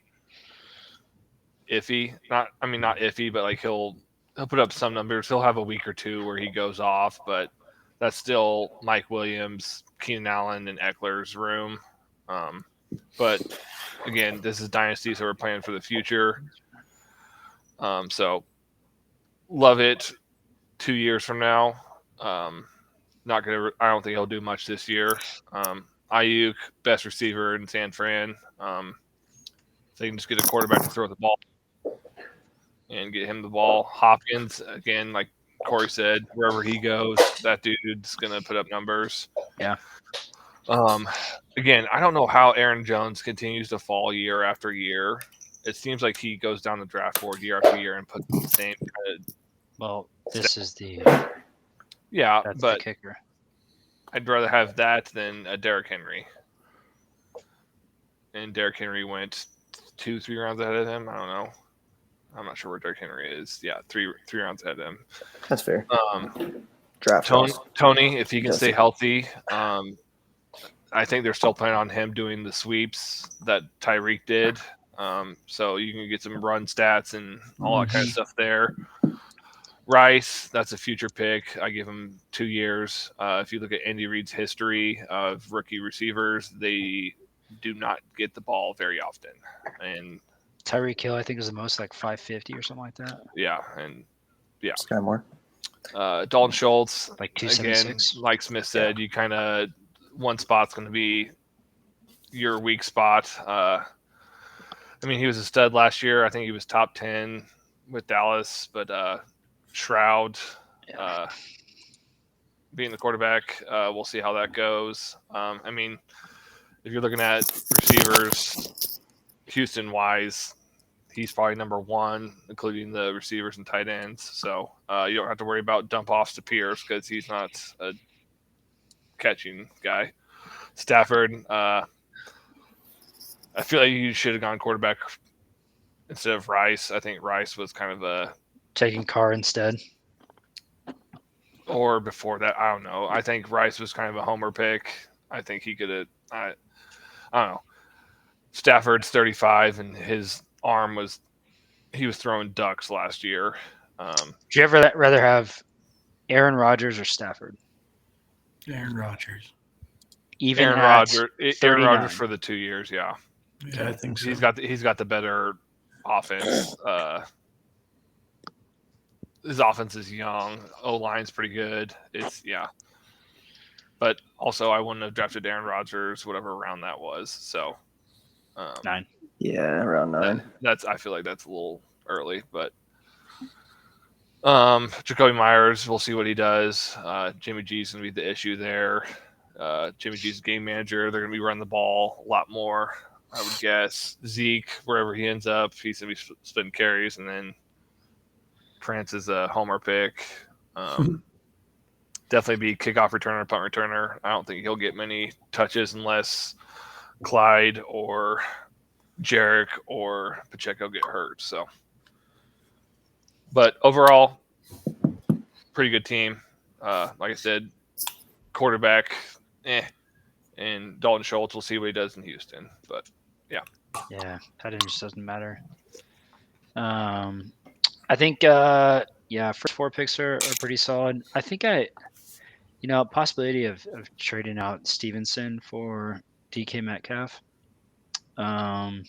iffy. Not iffy, but like he'll put up some numbers. He'll have a week or two where he goes off, but that's still Mike Williams, Keenan Allen, and Eckler's room. But again, this is dynasty, so we're playing for the future. So love it. 2 years from now, not gonna. I don't think he'll do much this year. Ayuk, best receiver in San Fran. They can just get a quarterback to throw the ball and get him the ball. Hopkins, again, like Corey said, wherever he goes, that dude's gonna put up numbers. Yeah. Again, I don't know how Aaron Jones continues to fall year after year. It seems like he goes down the draft board year after year and puts the same kind of. Well, this is the But the kicker. I'd rather have that than a Derrick Henry. And Derrick Henry went 2-3 rounds ahead of him. I don't know. I'm not sure where Derrick Henry is. Yeah, three rounds ahead of him. That's fair. Draft Tony, if he can stay healthy, I think they're still planning on him doing the sweeps that Tyreek did. So you can get some run stats and all that kind of stuff there. Rice, that's a future pick. I give him 2 years. If you look at Andy Reid's history of rookie receivers, they do not get the ball very often. And Tyreek Hill, I think, is the most, like 550 or something like that. yeah. Sky Moore. Dalton Schultz, Like again, 276. like Smith said, you kind of one spot's going to be your weak spot. He was a stud last year. I think he was top 10 with Dallas, but Shroud being the quarterback, we'll see how that goes. If you're looking at receivers, Houston-wise, he's probably number one, including the receivers and tight ends. So you don't have to worry about dump-offs to Pierce because he's not a catching guy. Stafford, I feel like you should have gone quarterback instead of Rice. I think Rice was kind of a Taking Carr instead. or before that, I don't know. I think Rice was kind of a homer pick. I think he could have. I don't know. Stafford's 35, and his arm was. He was throwing ducks last year. Would you ever rather have Aaron Rodgers or Stafford? Aaron Rodgers. Even Aaron at Rodgers 39. for the 2 years, yeah. Yeah, I think so. He's got the better offense. His offense is young. O-line's pretty good. But also I wouldn't have drafted Aaron Rodgers, whatever round that was. So 9. Yeah, around 9. I feel like that's a little early, but Jacoby Myers, we'll see what he does. Jimmy G's gonna be the issue there. Jimmy G's game manager. They're gonna be running the ball a lot more, I would guess. Zeke, wherever he ends up, he's gonna be splitting carries, and then Prince is a homer pick. Definitely be kickoff returner, punt returner. I don't think he'll get many touches unless Clyde or Jarek or Pacheco get hurt. So, but overall, pretty good team. Like I said, quarterback, and Dalton Schultz. We'll see what he does in Houston. But Yeah, that just doesn't matter. I think, first 4 picks are pretty solid. I think possibility of trading out Stevenson for DK Metcalf. I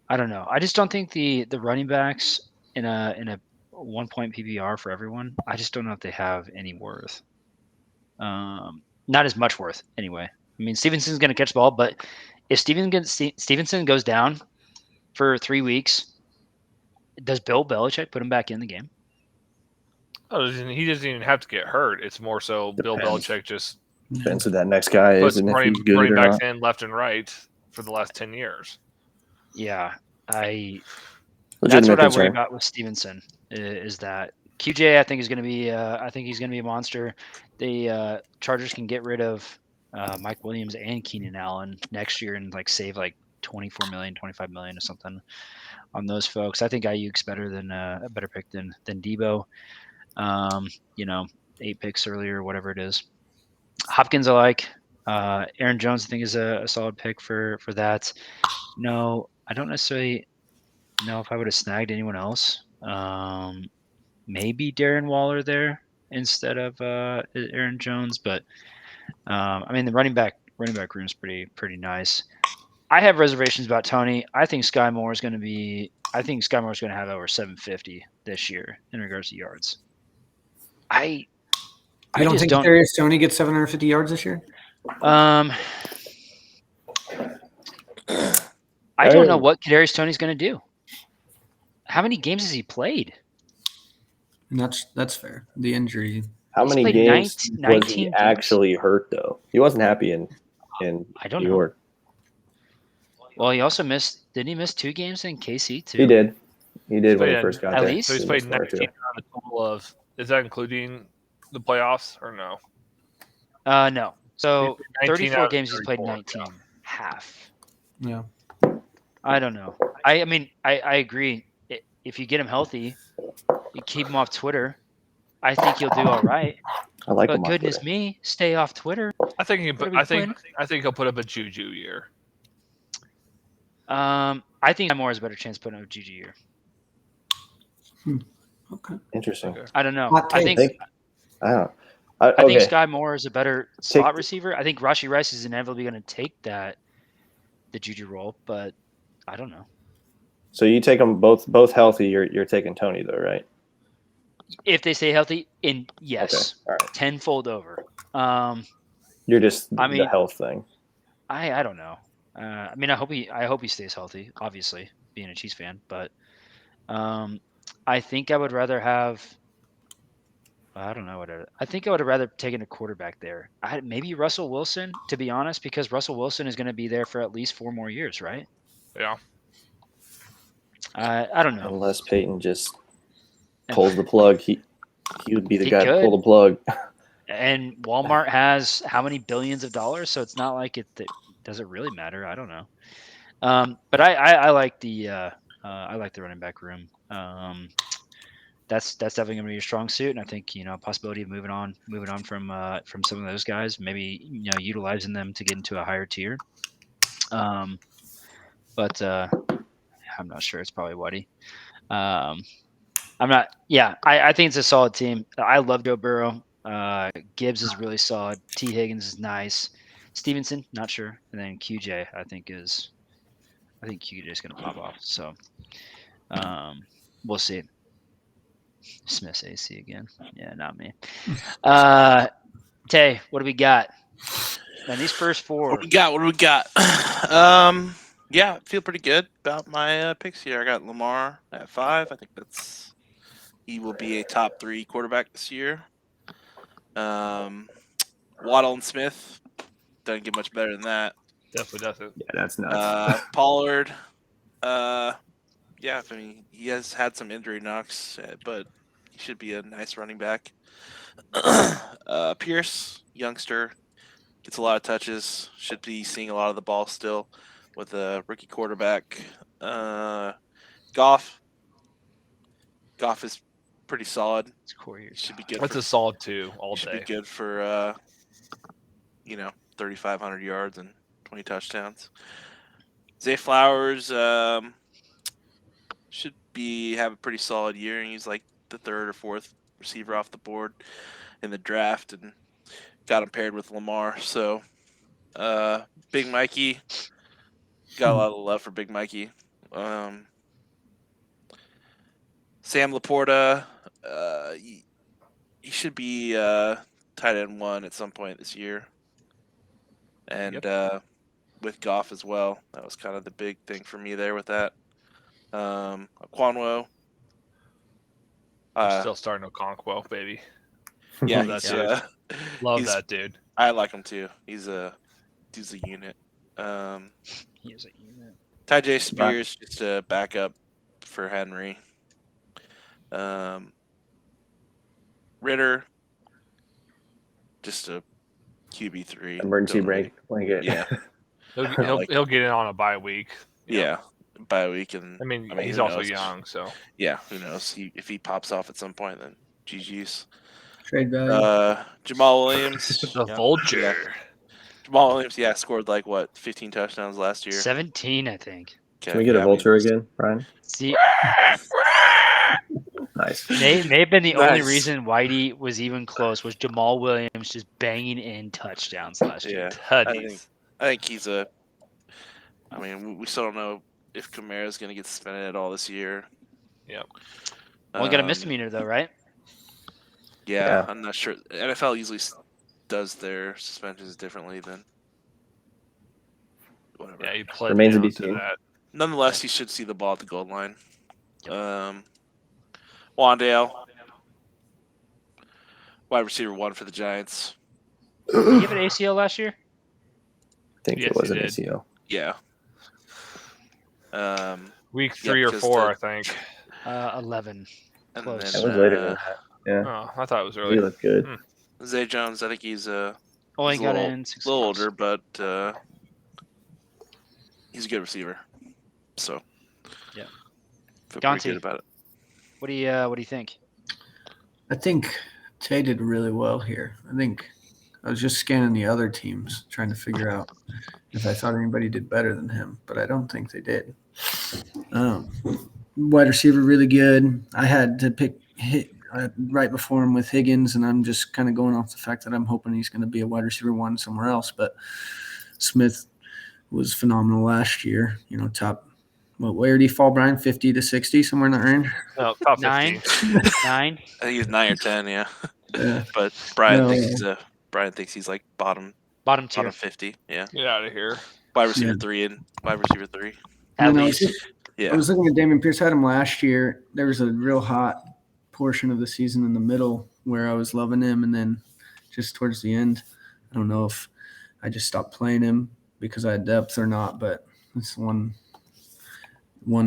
don't know. I just don't think the running backs in a 1-point PPR for everyone. I just don't know if they have any worth. Not as much worth anyway. Stevenson's going to catch the ball, but if Stevenson goes down for 3 weeks, does Bill Belichick put him back in the game? Oh, he doesn't even have to get hurt. It's more so Bill Depends. Belichick just Depends who that next guy is puts and if running, he's good running or backs not. in left and right for the last 10 years. Yeah, that's Legitimate what I worry concern. about with Stevenson is that QJ I think is going to be he's going to be a monster. The Chargers can get rid of Mike Williams and Keenan Allen next year and like save like 24 million, 25 million or something on those folks. I think Ayuk's better than a better pick than Debo. 8 picks earlier, whatever it is. Hopkins I like. Aaron Jones I think is a solid pick for that. No, I don't necessarily know if I would have snagged anyone else. Maybe Darren Waller there instead of Aaron Jones, but I mean the running back room is pretty nice. I have reservations about Tony. I think Sky Moore is going to have over 750 this year in regards to yards. I You don't just think don't. Darius Stoney gets 750 yards this year? I don't know what Kadarius Toney's going to do. How many games has he played? And that's fair. The injury. How He's many played games 19 was he games. actually hurt though? He wasn't happy in I don't New know. York. Well, he also missed. Didn't he miss 2 games in KC too? He did. He did when he played first got at there. least? So he's He played missed one or 19 two. on a total of. Is that including the playoffs or no? No. So He's played 19 out 34 of games. He's played 34, 19. yeah. Half. Yeah. I don't know. I mean, I agree. If you get him healthy, you keep him off Twitter. I think he'll do all right. I like But him on goodness Twitter. me, stay off Twitter. I think he. What are we I think. doing? I think he'll put up a Juju year. I think Moore has a better chance putting up a GG year. Okay. Interesting. Okay. I don't know. Hot I take. think I don't know. I think Okay. Sky Moore is a better slot the- receiver. I think Rashee Rice is inevitably going to take the Juju role, but I don't know. So you take them both healthy. You're taking Tony though, right? If they stay healthy, yes, Okay. All right. tenfold over. You're just I the mean- health thing. I don't know. I mean, I hope he stays healthy. Obviously, being a Chiefs fan, but I think I would rather have. I don't know I think I would have rather taken a quarterback there. Maybe Russell Wilson, to be honest, because Russell Wilson is going to be there for at least 4 more years, right? Yeah. I don't know. Unless Peyton just pulls the plug, he would be the He guy to could. pull the plug. And Walmart has how many billions of dollars? So it's not like it does it really matter. I don't know. But I like the running back room. That's definitely going to be a strong suit, and I think possibility of moving on from some of those guys, maybe utilizing them to get into a higher tier. But I'm not sure. It's probably Waddy. I'm not. Yeah, I think it's a solid team. I love Joe Burrow. Gibbs is really solid. T. Higgins is nice. Stevenson, not sure, and then QJ I think QJ is going to pop off. So we'll see. Smith's AC again. Yeah, not me. Tay, what do we got? Man, these first 4. What do we got? Yeah, I feel pretty good about my picks here. I got Lamar at 5. I think he will be a top 3 quarterback this year. Waddle and Smith doesn't get much better than that. Definitely doesn't. Yeah, that's nuts. Pollard, yeah, I mean he has had some injury knocks, but he should be a nice running back. Pierce, youngster, gets a lot of touches. Should be seeing a lot of the ball still with a rookie quarterback. Goff is pretty solid. It's core years. Should be good. That's a solid 2 all should day. be good for 3,500 yards and 20 touchdowns. Zay Flowers should have a pretty solid year, and he's like the 3rd or 4th receiver off the board in the draft, and got him paired with Lamar. So, Big Mikey, got a lot of love for Big Mikey. Sam Laporta, he should be tight end 1 at some point this year, and with Goff as well. That was kind of the big thing for me there with that. Aquanwo, I'm still starting Okonkwo, baby. Yeah, Love that he's, dude. Love he's- that dude. I like him too. He's a unit. He is a unit. Ty J. Spears just a backup for Henry. Ritter, just a QB3. Emergency Don't really- blanket. Yeah. He'll get in on a bye week. Yeah, bye week, and I mean, he's who also knows? young, so Yeah, who knows? If he pops off at some point, then GG's. Trade value. Jamal Williams. the vulture. Jamal Williams, scored like what, 15 touchdowns last year. 17, I think. Can we get a vulture again, Brian? See, Nice. may have been the only Nice. reason Whitey was even close was Jamal Williams just banging in touchdowns last year. Yeah, Tutties. I think he's a. I mean, we still don't know if Kamara's going to get suspended at all this year. Yep. Only got a Um, misdemeanor though, right? Yeah, Yeah. I'm not sure. NFL usually does their suspensions differently than whatever. Yeah, he played Remains to down be to seen. that. Nonetheless, he should see the ball at the goal line. Wandale, wide receiver 1 for the Giants. Did he give an ACL last year? I think Yes, it was he an did. ACL. Yeah. Week 3 or because 4, the- I think. 11. And Close. It then, was later than that. Yeah, Oh, I thought it was he early. looked good. Zay Jones, I think he's Only He's a got little- in 6 little games. older, but he's a good receiver. So, Yeah. feel Dante. pretty good about it. What do you think? I think Tay did really well here. I think I was just scanning the other teams, trying to figure out if I thought anybody did better than him, but I don't think they did. Wide receiver, really good. I had to pick right before him with Higgins, and I'm just kind of going off the fact that I'm hoping he's going to be a wide receiver 1 somewhere else. But Smith was phenomenal last year. You know, top. Well, where did he fall, Brian? 50 to 60, somewhere in that range. No, top 9. 15. 9. I think he's 9 or 10, yeah. Yeah. But Brian No. thinks he's like bottom Bottom tier. 50. Yeah, Get out of here. wide receiver Yeah. 3 and wide receiver 3. At And I least. was Yeah, I was looking at Damian Pierce. Had him last year. There was a real hot portion of the season in the middle where I was loving him, and then just towards the end, I don't know if I just stopped playing him because I had depth or not. But it's one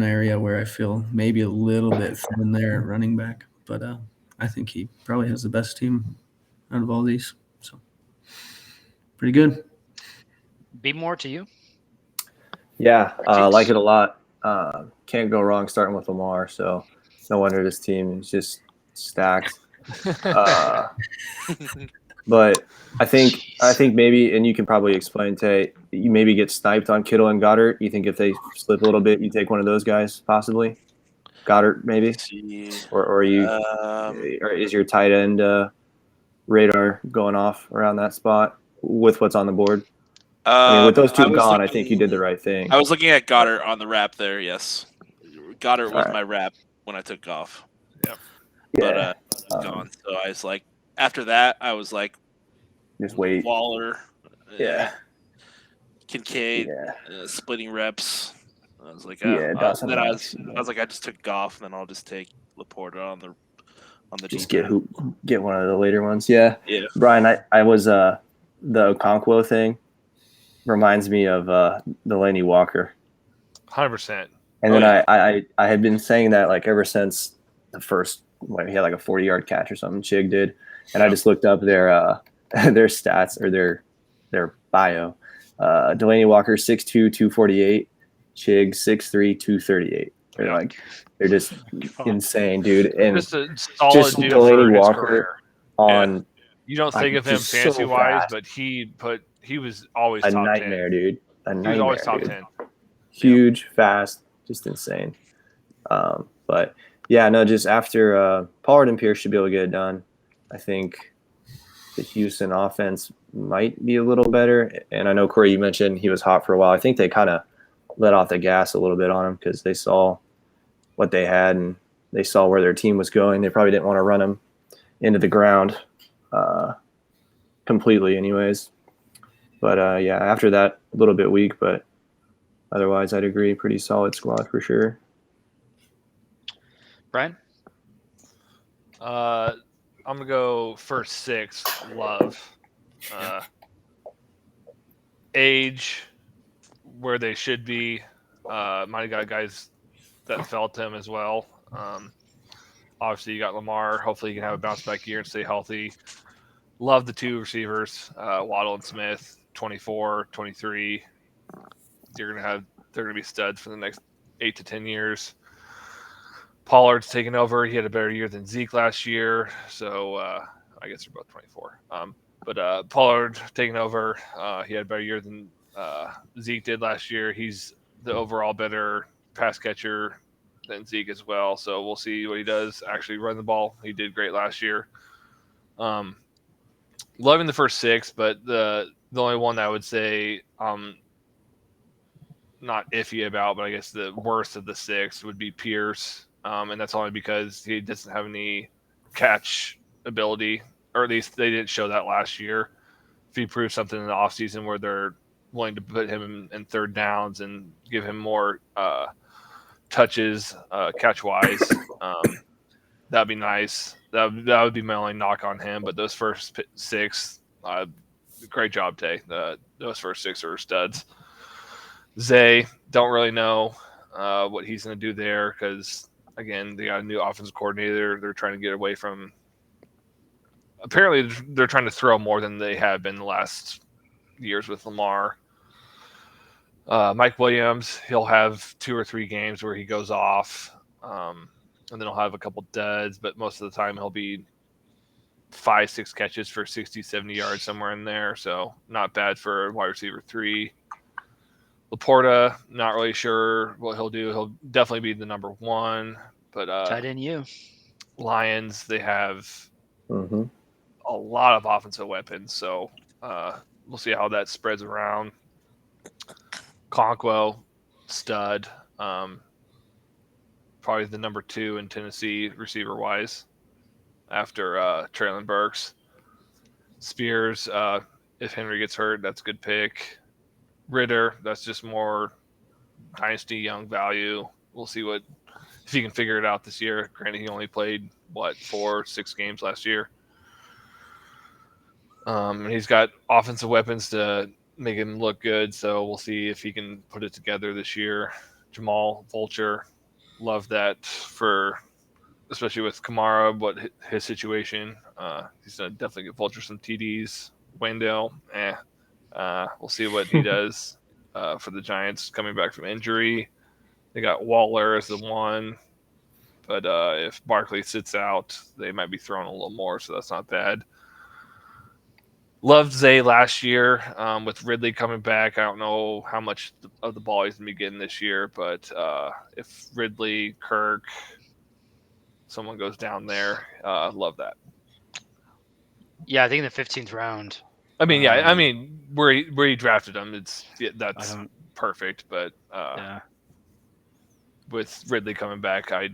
area where I feel maybe a little bit thin there at running back. But I think he probably has the best team out of all these. So pretty good. Be more to you. Yeah, Jeez. like it a lot. Can't go wrong starting with Lamar. So no wonder this team is just stacked. But I think maybe, and you can probably explain, Tay, you maybe get sniped on Kittle and Goddard. You think if they slip a little bit, you take one of those guys possibly? Goddard maybe? Or are you or is your tight end radar going off around that spot with what's on the board? I mean, with those two gone, I think you did the right thing. I was looking at Goddard on the wrap there. Yes, Goddard was Alright. my wrap when I took off. Yeah, But gone. So I was like, after that, I was like, just wait. Waller, Yeah, Kincaid, yeah. splitting reps. I was like, Yeah, Dawson then I Knox. was like, I just took Goff, and then I'll just take Laporta on the Just deep get one of the later ones. Yeah, Yeah. Brian, I was the Okonkwo thing reminds me of Delaney Walker. 100%. And Oh, then yeah. I had been saying that like ever since the first when he had like a 40-yard catch or something Chig did, and I just looked up their stats or their bio. Delaney Walker 6'2", 248, Chig 6'3", 238. They're just insane, dude. And Just a solid just dude Delaney for his Walker career. on You don't like, think of him just so fancy wise, fast. but he was always a top nightmare, 10. dude. A He was nightmare, always top dude. 10. Huge, fast, just insane. But yeah, no, just after Pollard and Pierce should be able to get it done. I think the Houston offense might be a little better. And I know, Corey, you mentioned he was hot for a while. I think they kind of let off the gas a little bit on him because they saw what they had and they saw where their team was going. They probably didn't want to run him into the ground completely anyways. But yeah, after that, a little bit weak, but otherwise I'd agree. Pretty solid squad for sure. Brian? I'm gonna go first 6. Love. Age where they should be. Might have got guys that felt him as well. Obviously, you got Lamar. Hopefully, he can have a bounce back year and stay healthy. Love the 2 receivers, Waddle and Smith, 24, 23. They're gonna be studs for the next 8 to 10 years. Pollard's taken over. He had a better year than Zeke last year, so I guess they're both 24. But Pollard taking over. He had a better year than Zeke did last year. He's the overall better pass catcher than Zeke as well. So we'll see what he does. Actually, run the ball. He did great last year. Loving the first 6, but the only one that I would say not iffy about, but I guess the worst of the 6 would be Pierce. And that's only because he doesn't have any catch ability, or at least they didn't show that last year. If he proves something in the offseason where they're willing to put him in third downs and give him more touches catch-wise, that'd be nice. That would be my only knock on him. But those first 6, great job, Tay. Those first 6 are studs. Zay, don't really know what he's going to do there because, again, they got a new offensive coordinator. They're trying to get away from – apparently they're trying to throw more than they have been the last years with Lamar. Mike Williams, he'll have 2 or 3 games where he goes off, and then he'll have a couple duds, but most of the time he'll be 5-6 catches for 60, 70 yards, somewhere in there. So not bad for wide receiver 3. Laporta, not really sure what he'll do. He'll definitely be the number 1. But Tight end you. Lions, they have a lot of offensive weapons. So we'll see how that spreads around. Conquo, stud. Probably the number 2 in Tennessee receiver-wise after Traylon Burks. Spears, if Henry gets hurt, that's a good pick. Ritter, that's just more dynasty young value. We'll see if he can figure it out this year. Granted, he only played 4-6 games last year. And he's got offensive weapons to make him look good, so we'll see if he can put it together this year. Jamal Vulture, love that especially with Kamara, what his situation. He's gonna definitely get Vulture some TDs. Wendell, we'll see what he does for the Giants coming back from injury. They got Waller as the 1, but if Barkley sits out, they might be throwing a little more, so that's not bad. Loved Zay last year with Ridley coming back. I don't know how much of the ball he's going to be getting this year, but if Ridley, Kirk, someone goes down there, love that. Yeah, I think in the 15th round. I mean, where he drafted him, that's perfect. But with Ridley coming back, I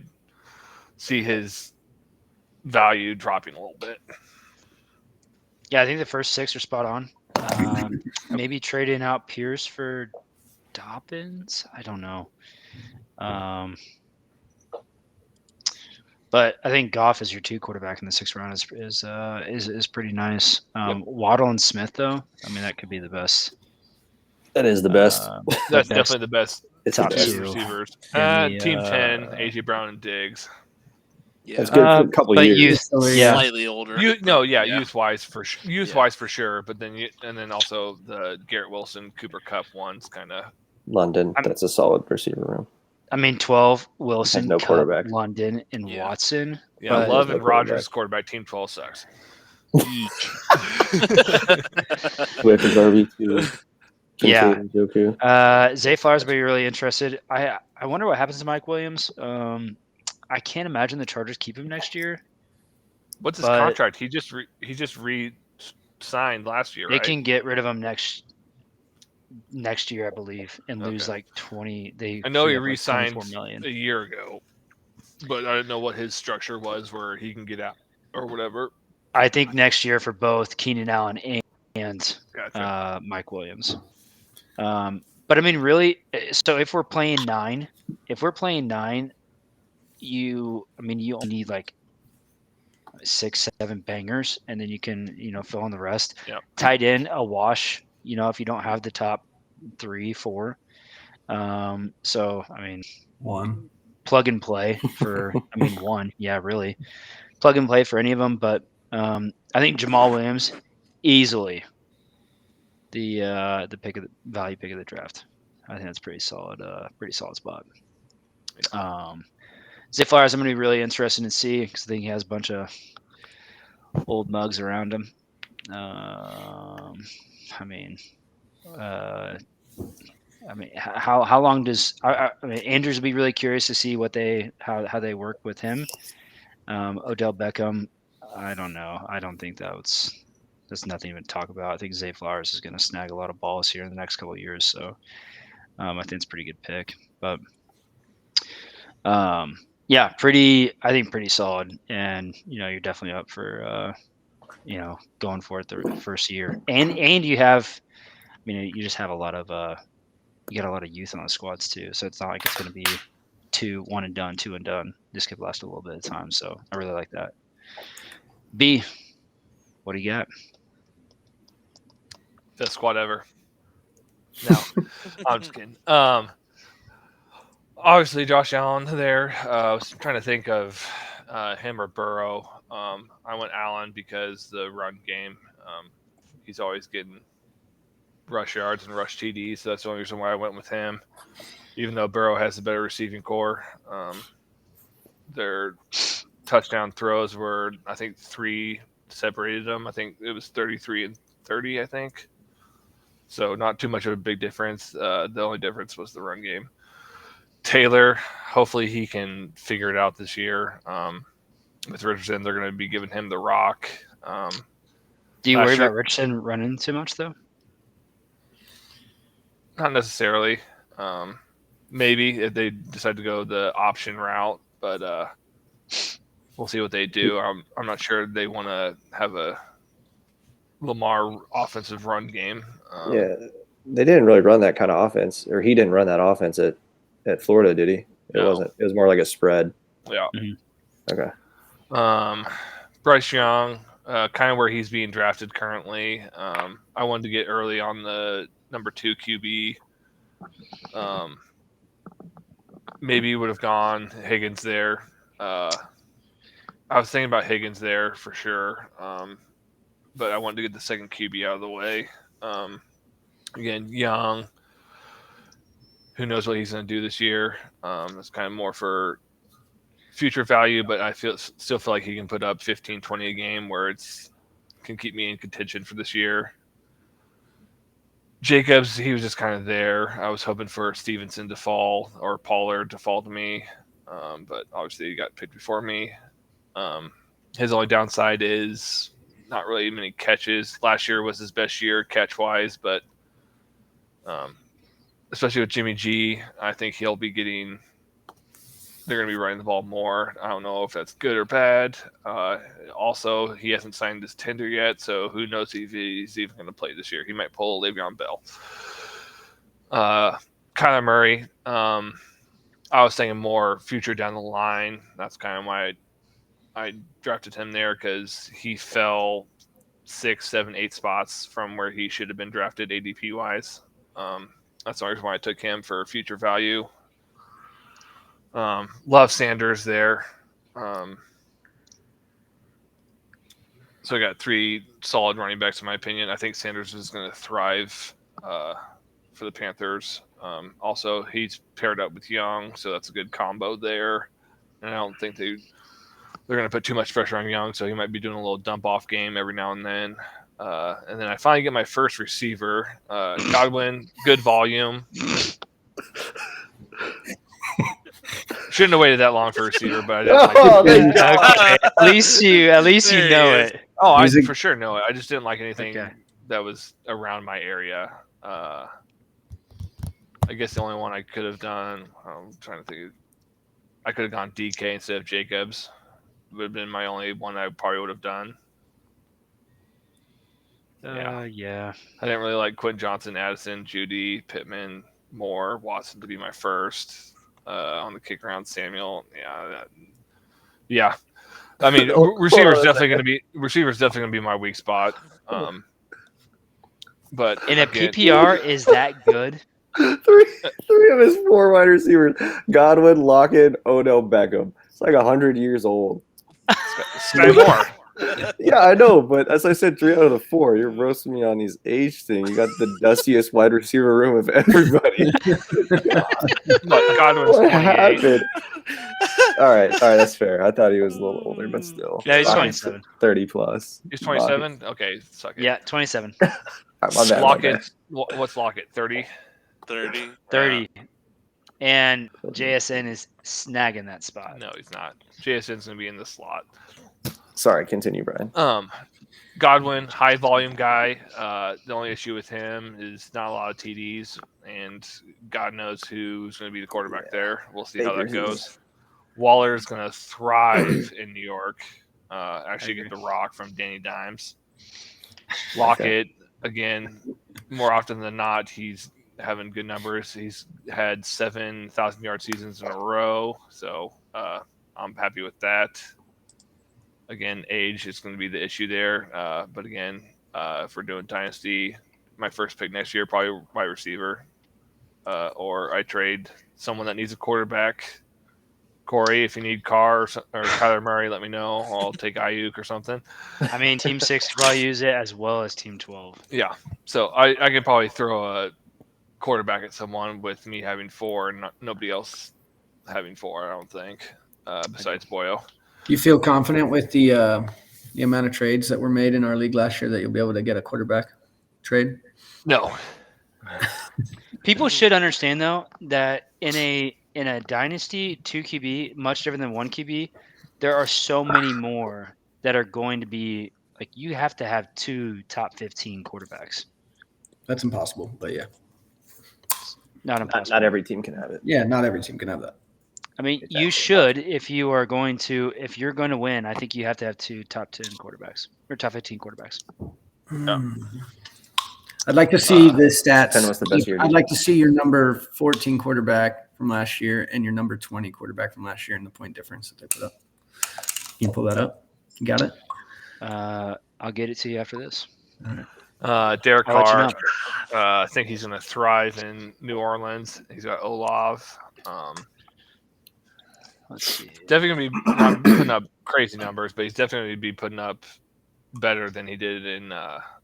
see his value dropping a little bit. Yeah, I think the first 6 are spot on. Maybe trading out Pierce for Dobbins. I don't know. But I think Goff as your 2 quarterback in the 6th round is pretty nice. Yep. Waddle and Smith, though, I mean, that could be the best. That is the best. That's definitely the best. It's top the best. 2 receivers. the, Team 10, AJ Brown and Diggs. Yeah, That's good for a couple years. Yeah. slightly older. Youth-wise for sure. But then also the Garrett Wilson, Cooper Kupp ones kind of. London, that's a solid receiver room. I mean, 12, Wilson, no Kupp, quarterback. London, and Watson. Yeah, but- Love no and quarterback. Rodgers quarterback. Team 12 sucks. With his RB2. Yeah. And Joku. Zay Flowers would be really interested. I wonder what happens to Mike Williams. I can't imagine the Chargers keep him next year. What's his But- contract? He just re-signed last year, They right? can get rid of him next year, I believe, and lose Okay. like 20. I know he free up, like, re-signed 24 million. a year ago, but I don't know what his structure was where he can get out or whatever. I think next year for both Keenan Allen and Gotcha. Mike Williams. But I mean, really, so if we're playing 9, you only need like 6, 7 bangers, and then you can fill in the rest. Yep. Tight end, a wash. If you don't have the top 3, 4. So I mean, One. plug and play for. I mean, one. Yeah, really, plug and play for any of them. But I think Jamal Williams easily the value pick of the draft. I think that's pretty solid. Pretty solid spot. Zay Flowers, I'm going to be really interested to see because I think he has a bunch of old mugs around him. I mean, how long does I mean, Andrews would be really curious to see how they work with him. Odell Beckham, I don't know. I don't think that's nothing even to talk about. I think Zay Flowers is going to snag a lot of balls here in the next couple of years, so I think it's a pretty good pick. But yeah, pretty solid, and you're definitely up for going for it the first year, and you have, I mean, you just have a lot of you got a lot of youth on the squads too, so it's not like it's going to be 1 and done, 2 and done. This could last a little bit of time, so I really like that. B, what do you got? Best squad ever. No, I'm just kidding. Obviously, Josh Allen there. I was trying to think of him or Burrow. I went Allen because the run game. He's always getting rush yards and rush TDs, so that's the only reason why I went with him. Even though Burrow has a better receiving core, their touchdown throws were, I think, 3 separated them. I think it was 33 and 30, I think. So not too much of a big difference. The only difference was the run game. Taylor, hopefully he can figure it out this year. With Richardson, they're going to be giving him the rock. Do you worry about Richardson running too much, though? Not necessarily. Maybe if they decide to go the option route, but we'll see what they do. I'm not sure they want to have a Lamar offensive run game. Yeah, they didn't really run that kind of offense, or he didn't run that offense at Florida, did he? It wasn't. It was more like a spread. Yeah. Mm-hmm. Okay. Bryce Young, kind of where he's being drafted currently. I wanted to get early on the number 2 QB. Maybe would have gone Higgins there. I was thinking about Higgins there for sure. But I wanted to get the second QB out of the way. Again, Young. Who knows what he's going to do this year? It's kind of more for future value, but I still feel like he can put up 15, 20 a game where can keep me in contention for this year. Jacobs, he was just kind of there. I was hoping for Stevenson to fall or Pollard to fall to me, but obviously he got picked before me. His only downside is not really many catches. Last year was his best year catch-wise, but especially with Jimmy G, I think he'll be getting – they're going to be running the ball more. I don't know if that's good or bad. Also, he hasn't signed his tender yet, so who knows if he's even going to play this year. He might pull Le'Veon Bell. Kyler Murray, I was thinking more future down the line. That's kind of why I drafted him there, because he fell 6, 7, 8 spots from where he should have been drafted ADP-wise. That's the reason why I took him for future value. Love Sanders there. So I got 3 solid running backs in my opinion. I think Sanders is going to thrive for the Panthers. Also, he's paired up with Young, so that's a good combo there. And I don't think they're going to put too much pressure on Young, so he might be doing a little dump-off game every now and then. And then I finally get my first receiver, Godwin, good volume. Shouldn't have waited that long for a receiver, but I didn't like it. At least you know it. Oh, I for sure know it. I just didn't like anything that was around my area. I guess the only one I could have done, I'm trying to think. I could have gone DK instead of Jacobs. Would have been my only one I probably would have done. Yeah. I didn't really like Quentin Johnson, Addison, Judy, Pittman, Moore, Watson to be my first. On the kick around, Samuel. Yeah. I mean, Hold on receivers a definitely going to be my weak spot. But In a again, PPR, is that good? three of his 4 wide receivers: Godwin, Lockett, Odell Beckham. It's like 100 years old. Sky Moore. Yeah, I know, but as I said, 3 out of the 4. You're roasting me on these age thing. You got the dustiest wide receiver room of everybody. Look, Godwin's What 28. happened? All right, that's fair. I thought he was a little older, but still. Yeah, he's Lockett's 27. 30 plus. He's 27. Okay, suck it. Yeah, 27. My bad. Lockett. What's Lockett? 30. 30. 30. And JSN is snagging that spot. No, he's not. JSN's going to be in the slot. Sorry, continue, Brian. Godwin, high volume guy. The only issue with him is not a lot of TDs, and God knows who's going to be the quarterback there. We'll see how that goes. Waller's going to thrive in New York. Actually get the rock from Danny Dimes. Lockett, again, more often than not, he's having good numbers. He's had 7,000-yard seasons in a row, so I'm happy with that. Again, age is going to be the issue there. But again, if we're doing Dynasty, my first pick next year, probably my receiver. Or I trade someone that needs a quarterback. Corey, if you need Carr or Kyler Murray, let me know. I'll take Ayuk or something. I mean, Team 6 could probably use it as well as Team 12. Yeah. So I could probably throw a quarterback at someone with me having 4 and nobody else having 4, I don't think, besides Boyo. You feel confident with the amount of trades that were made in our league last year that you'll be able to get a quarterback trade? No. People should understand, though, that in a dynasty, 2 QB, much different than 1 QB, there are so many more that are going to be like you have to have 2 top 15 quarterbacks. That's impossible, but yeah. Not impossible. Not every team can have it. Yeah, not every team can have that. I mean, you should if you're going to win. I think you have to have 2 top 10 quarterbacks or top 15 quarterbacks. I'd like to see the stats. 10 was the best year. I'd like to see your number 14 quarterback from last year and your number 20 quarterback from last year and the point difference that they put up. Can you pull that up? You got it? I'll get it to you after this. Derek I'll let you Carr, know. I think he's going to thrive in New Orleans. He's got Olav. Let's see. Definitely going to be not putting up crazy numbers, but he's definitely going to be putting up better than he did in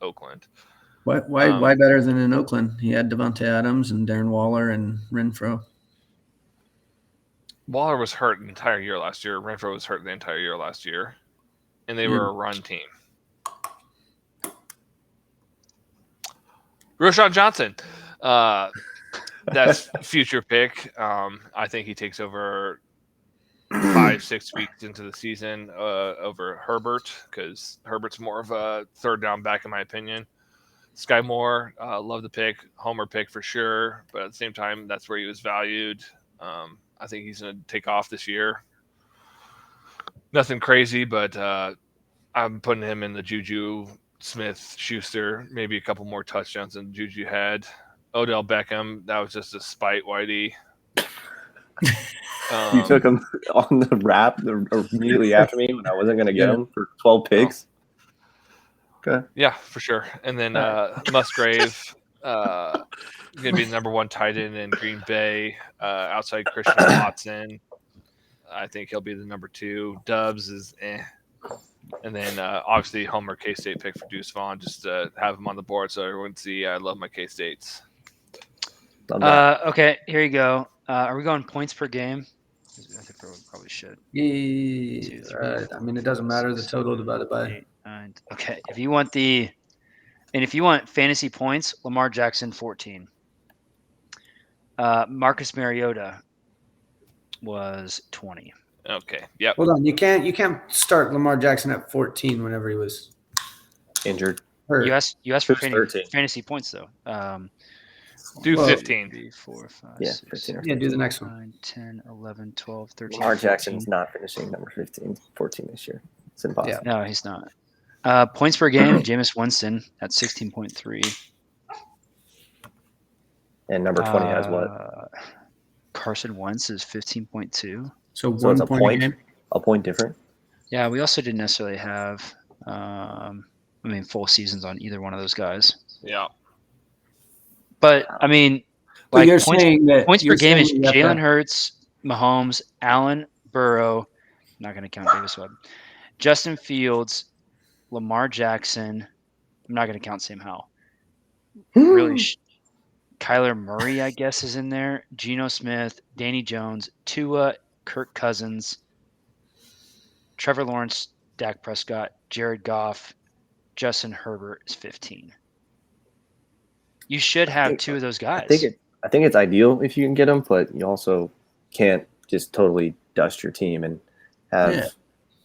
Oakland. Why better than in Oakland? He had Devontae Adams and Darren Waller and Renfro. Waller was hurt the entire year last year. Renfro was hurt the entire year last year. And they were a run team. Roshan Johnson. That's future pick. I think he takes over 5-6 weeks into the season over Herbert because Herbert's more of a third down back in my opinion. Sky Moore, love the pick. Homer pick for sure. But at the same time, that's where he was valued. I think he's going to take off this year. Nothing crazy, but I'm putting him in the Juju Smith-Schuster, maybe a couple more touchdowns than Juju had. Odell Beckham, that was just a spite, Whitey. You took him on the wrap immediately after me when I wasn't going to get him for 12 picks. Okay. Yeah, for sure. And then Musgrave, going to be the number 1 tight end in Green Bay, outside Christian Watson. I think he'll be the number 2. Dubs is And then obviously Homer K-State pick for Deuce Vaughn, just to have him on the board so everyone can see I love my K-States. Okay, here you go. Are we going points per game? I think we probably should. Yeah, 2, 3, I mean, it doesn't matter the total divided by. 8, 9. Okay, if you want fantasy points, Lamar Jackson 14. Marcus Mariota was 20. Okay. Yep. Hold on, you can't start Lamar Jackson at 14 whenever he was Injured. hurt. You asked for Who's 13? fantasy points though. Do 15. 3, 4, 5, Yeah, 6, 15. Yeah, do the next one. 9, 10, 11, 12, 13. Lamar 14. Jackson's not finishing number 14 this year. It's impossible. Yeah. No, he's not. Points per game, Jameis Winston at 16.3. And number 20 has what? Carson Wentz is 15.2. So So 1 it's a point a point. game. A point different. Yeah, we also didn't necessarily have, full seasons on either one of those guys. Yeah. But I mean, But like you're points saying that per you're game is saying that Jalen Hurts, Mahomes, Allen, Burrow. I'm not going to count Davis Webb. Justin Fields, Lamar Jackson. I'm not going to count Sam Howell. Really, Kyler Murray, I guess, is in there. Geno Smith, Danny Jones, Tua, Kirk Cousins, Trevor Lawrence, Dak Prescott, Jared Goff, Justin Herbert is 15. You should have two of those guys. I think it's ideal if you can get them, but you also can't just totally dust your team and have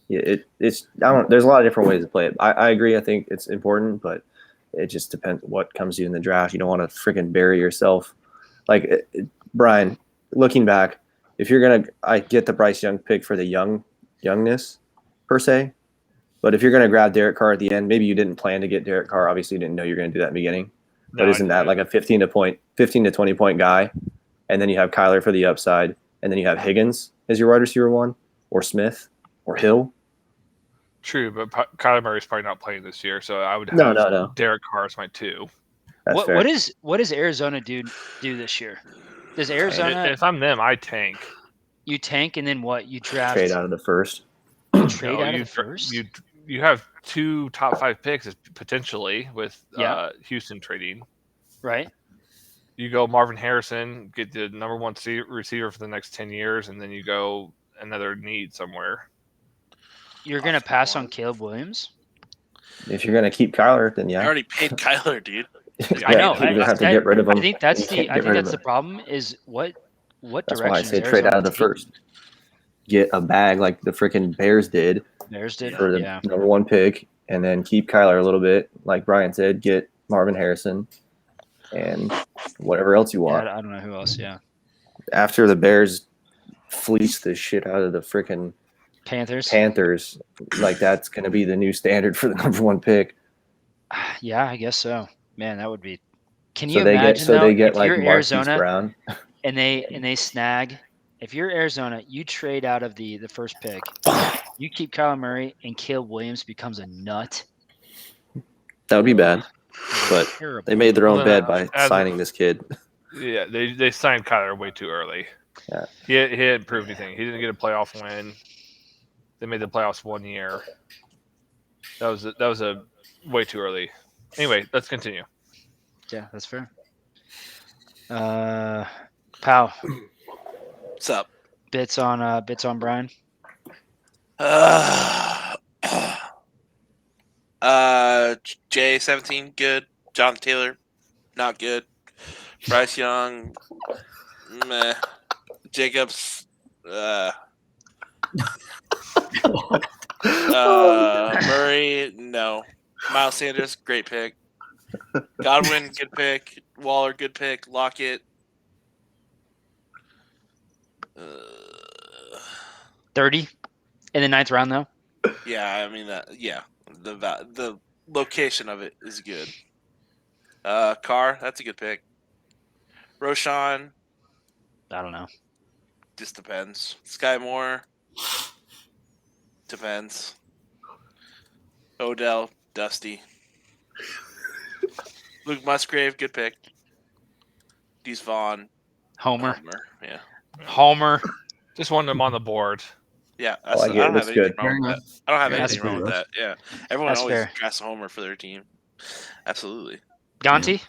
it's. I don't. There's a lot of different ways to play it. I agree. I think it's important, but it just depends what comes to you in the draft. You don't want to freaking bury yourself. Like Brian, looking back, if you're gonna, I get the Bryce Young pick for the youngness per se, but if you're gonna grab Derek Carr at the end, maybe you didn't plan to get Derek Carr. Obviously, you didn't know you're gonna do that in the beginning. But No, isn't that like a 15 to 20 point guy? And then you have Kyler for the upside, and then you have Higgins as your wide receiver one, or Smith, or Hill. True, but Kyler Murray's probably not playing this year, so I would have No. Derek Carr as my 2. That's fair. What does Arizona do this year? Does Arizona? If I'm them, I tank. You tank and then what? You draft Trade out of the first. Trade out of the first. You have 2 top 5 picks potentially with Houston trading. Right. You go Marvin Harrison, get the number 1 receiver for the next 10 years, and then you go another need somewhere. You're gonna pass on Caleb Williams? If you're gonna keep Kyler, then yeah. I already paid Kyler, dude. I know. You either have to get rid of him. I think that's you can't get rid of the him. problem. Is what That's direction? why I say is trade out of the Arizona first. Get a bag like the freaking Bears did taking? Bears did. for the Yeah. number 1 pick, and then keep Kyler a little bit, like Brian said. Get Marvin Harrison, and whatever else you want. Yeah, I don't know who else. Yeah. After the Bears fleece the shit out of the freaking Panthers. like that's going to be the new standard for the number 1 pick. Yeah, I guess so. Man, that would be. Can So you they imagine? they get if like you're Marquise Arizona Brown. and they snag. If you're Arizona, you trade out of the first pick. You keep Kyler Murray and Caleb Williams becomes a nut. That would be bad, but Terrible. they made their own Well, bed by as- signing this kid. Yeah, they signed Kyler way too early. Yeah. He didn't prove anything. He didn't get a playoff win. They made the playoffs 1 year. That was a way too early. Anyway, let's continue. Yeah, that's fair. Pow. What's up? Bits on Brian. J17, good. Jonathan Taylor, not good. Bryce Young, meh. Jacobs, Murray, no. Miles Sanders, great pick. Godwin, good pick. Waller, good pick. Lockett. 30 in the 9th round, though. Yeah, I mean that. Yeah, the location of it is good. Carr, that's a good pick. Roshan, I don't know. just depends. Sky Moore, depends. Odell, Dusty. Luke Musgrave, good pick. Deuce Vaughn, Homer. yeah. Homer. Just wanted him on the board. Yeah, I like it. It looks good. wrong with that. I don't have That's anything wrong with fair. that. Yeah, everyone That's always fair. drafts a homer for their team. Absolutely. Gonti.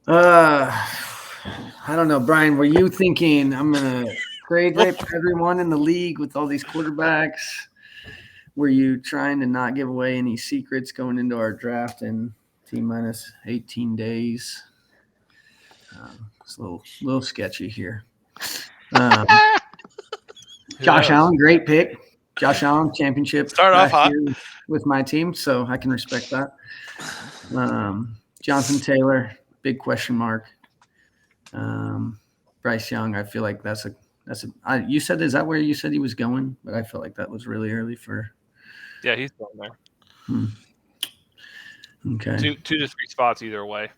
I don't know, Brian. Were you thinking I'm gonna grade rape everyone in the league with all these quarterbacks? Were you trying to not give away any secrets going into our draft in T-minus 18 days? It's a little sketchy here. Josh Allen, great pick. Josh Allen, championship. Start off last hot. year with my team, so I can respect that. Jonathan Taylor, big question mark. Bryce Young, I feel like you said, is that where you said he was going? But I feel like that was really early for. Yeah, he's going there. Okay. Two to 3 spots either way.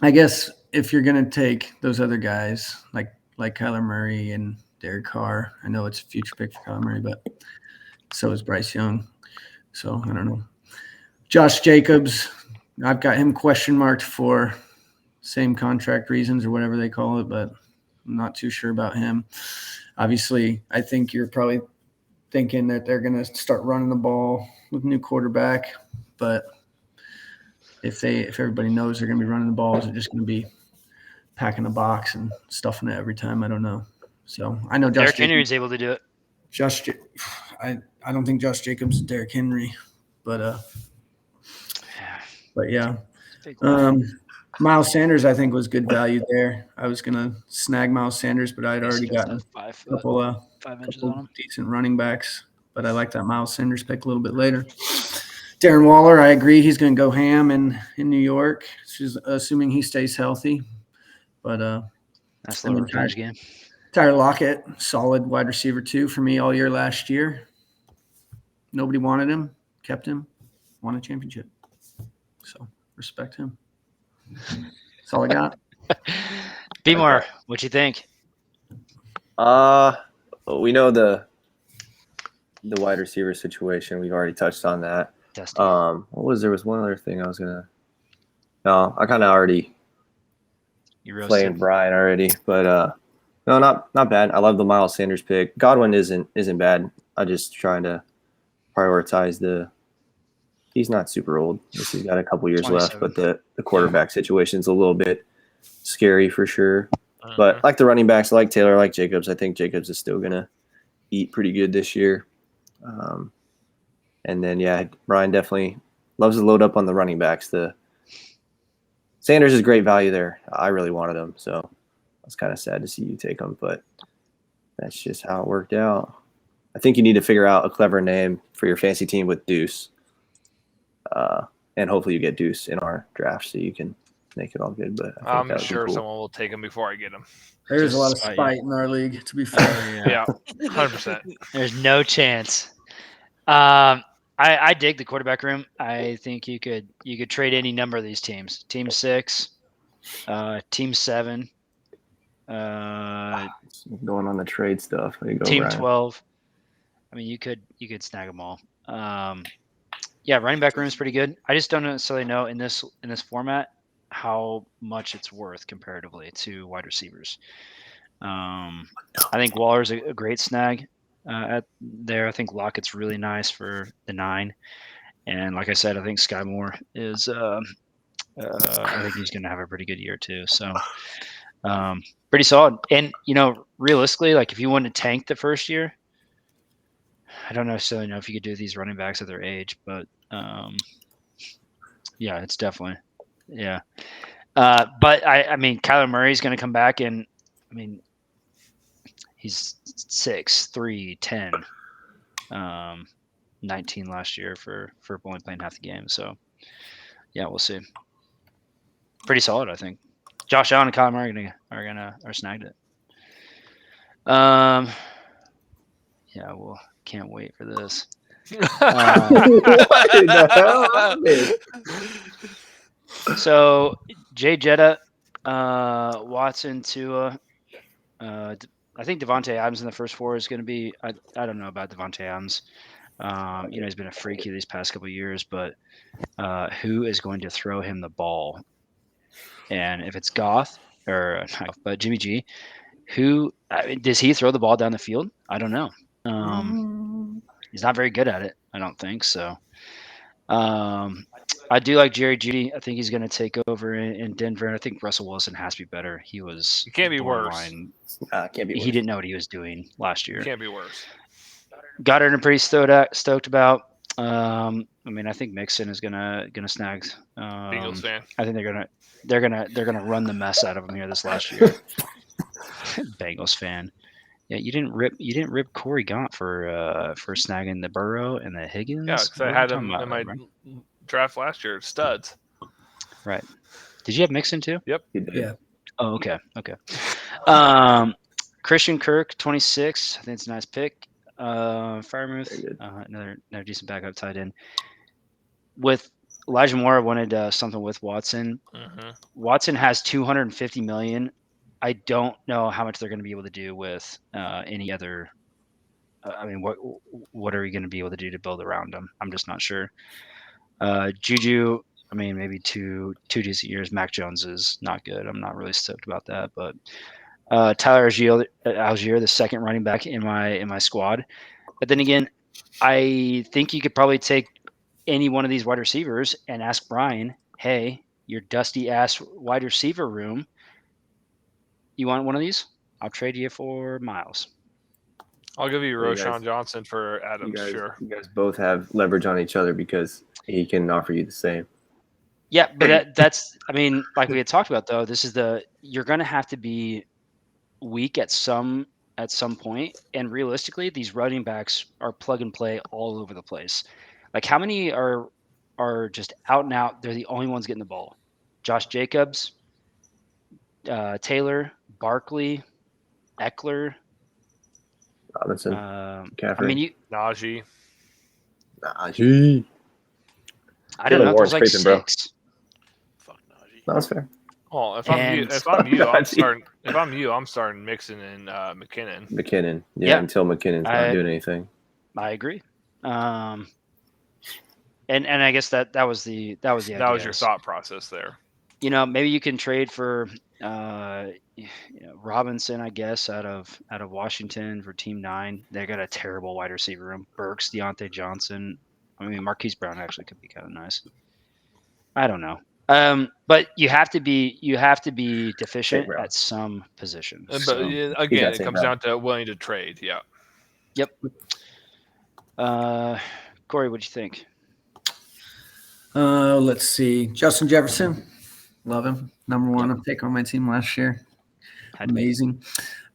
I guess if you're gonna take those other guys like Kyler Murray and Derek Carr, I know it's a future pick for Kyler Murray, but So is Bryce Young. So I don't know. Josh Jacobs, I've got him question marked for same contract reasons or whatever they call it, but I'm not too sure about him. Obviously, I think you're probably thinking that they're going to start running the ball with new quarterback, but if everybody knows they're going to be running the ball, is it just going to be packing a box and stuffing it every time? I don't know. So I know Derrick Henry is able to do it. I don't think Josh Jacobs is Derrick Henry, but yeah. Miles Sanders, I think, was good value there. I was gonna snag Miles Sanders, but I'd already gotten a couple decent running backs. But I like that Miles Sanders pick a little bit later. Darren Waller, I agree, he's gonna go ham in New York, assuming he stays healthy. But that's the revenge game. Tyler Lockett, solid wide receiver 2 for me all year last year. Nobody wanted him, kept him, won a championship. So respect him. That's all I got. B-More, what you think? We know the wide receiver situation. We've already touched on that. There was one other thing I was gonna. No, I kind of already playing Brian already, but no, not bad. I love the Miles Sanders pick. Godwin isn't bad. I'm just trying to prioritize he's not super old. He's got a couple years left, but the quarterback situation's a little bit scary for sure. But like the running backs, like Taylor, like Jacobs, I think Jacobs is still gonna eat pretty good this year. And then Brian definitely loves to load up on the running backs. The Sanders is great value there. I really wanted him, so I was kind of sad to see you take him, but that's just how it worked out. I think you need to figure out a clever name for your fantasy team with Deuce. And hopefully you get Deuce in our draft so you can make it all good. But I'm sure someone will take him before I get him. There's a lot of spite in our league, to be fair. Yeah, 100%. There's no chance. I dig the quarterback room. I think you could trade any number of these teams. Team 6, Team 7, going on the trade stuff. Team 12. I mean, you could snag them all. Running back room is pretty good. I just don't necessarily know in this format how much it's worth comparatively to wide receivers. I think Waller's a great snag at there. I think Lockett's really nice for the 9, and like I said, I think Sky Moore is. I think he's going to have a pretty good year too. So, pretty solid. And realistically, like if you want to tank the first year, I don't necessarily know if you could do these running backs at their age, but it's definitely but I mean, Kyler Murray's going to come back, and I mean, he's 6'3", 10, 19 last year for only playing half the game. So we'll see. Pretty solid, I think. Josh Allen and Kyler Murray are snagged it. Well, can't wait for this. So Jay Jetta, Watson, Tua, I think Devontae Adams in the first 4 is going to be. I don't know about Devontae Adams. He's been a freaky these past couple of years, but who is going to throw him the ball? And if it's Goff but Jimmy G, does he throw the ball down the field? I don't know. He's not very good at it, I don't think so. I do like Jerry Jeudy. I think he's going to take over in Denver, and I think Russell Wilson has to be better. He can't be worse. Can't be worse. He didn't know what he was doing last year. Can't be worse. Goddard, I'm pretty stoked about. I mean, I think Mixon is gonna snag. Bengals fan. I think they're gonna run the mess out of him here this last year. Bengals fan. Yeah, you didn't rip Corey Gaunt for snagging the Burrow and the Higgins. Yeah, because I had them in my draft last year. Studs. Right. Did you have Mixon too? Yep. Yeah. Oh, okay. Christian Kirk, 26. I think it's a nice pick. Firemouth, another decent backup tight end. With Elijah Moore, I wanted something with Watson. Mm-hmm. Watson has $250 million. I don't know how much they're going to be able to do with any other I mean, what are we going to be able to do to build around him? I'm just not sure. Juju, I mean, maybe two decent years. Mac Jones is not good. I'm not really stoked about that. But Tyler Algier, the second running back in my squad. But then again, I think you could probably take any one of these wide receivers and ask Brian, hey, your dusty ass wide receiver room, you want one of these? I'll trade you for Miles. I'll give you You guys- Roshan Johnson for You Adams. guys, Sure. you guys both have leverage on each other because he can offer you the same. Yeah, but that's, I mean, like we had talked about though, you're going to have to be weak at some point, and realistically, these running backs are plug and play all over the place. Like, how many are just out and out? They're the only ones getting the ball. Josh Jacobs, Taylor, Barkley, Eckler. Robinson, I McCaffrey. mean, Najee. Gee. I don't Taylor know. There's Warren's like creeping, bro. 6. Fuck Najee. No, that's fair. Oh, if And- I'm you, I'm Najee. starting. If I'm you, I'm starting Mixon and McKinnon. McKinnon. Yeah, Yeah. until McKinnon's not doing anything. I agree. And I guess that was the idea. That was your thought process there. You know, maybe you can trade for Robinson, I guess, out of Washington for Team 9. They got a terrible wide receiver room. Burks, Deontay Johnson. I mean, Marquise Brown actually could be kind of nice. I don't know. But you have to be deficient Brown. at some position. But So, again, got it St. comes Brown. down to willing to trade. Yeah. Corey, what'd you think? Let's see. Justin Jefferson. Love him. Number one pick on my team last year. Had to be. Amazing.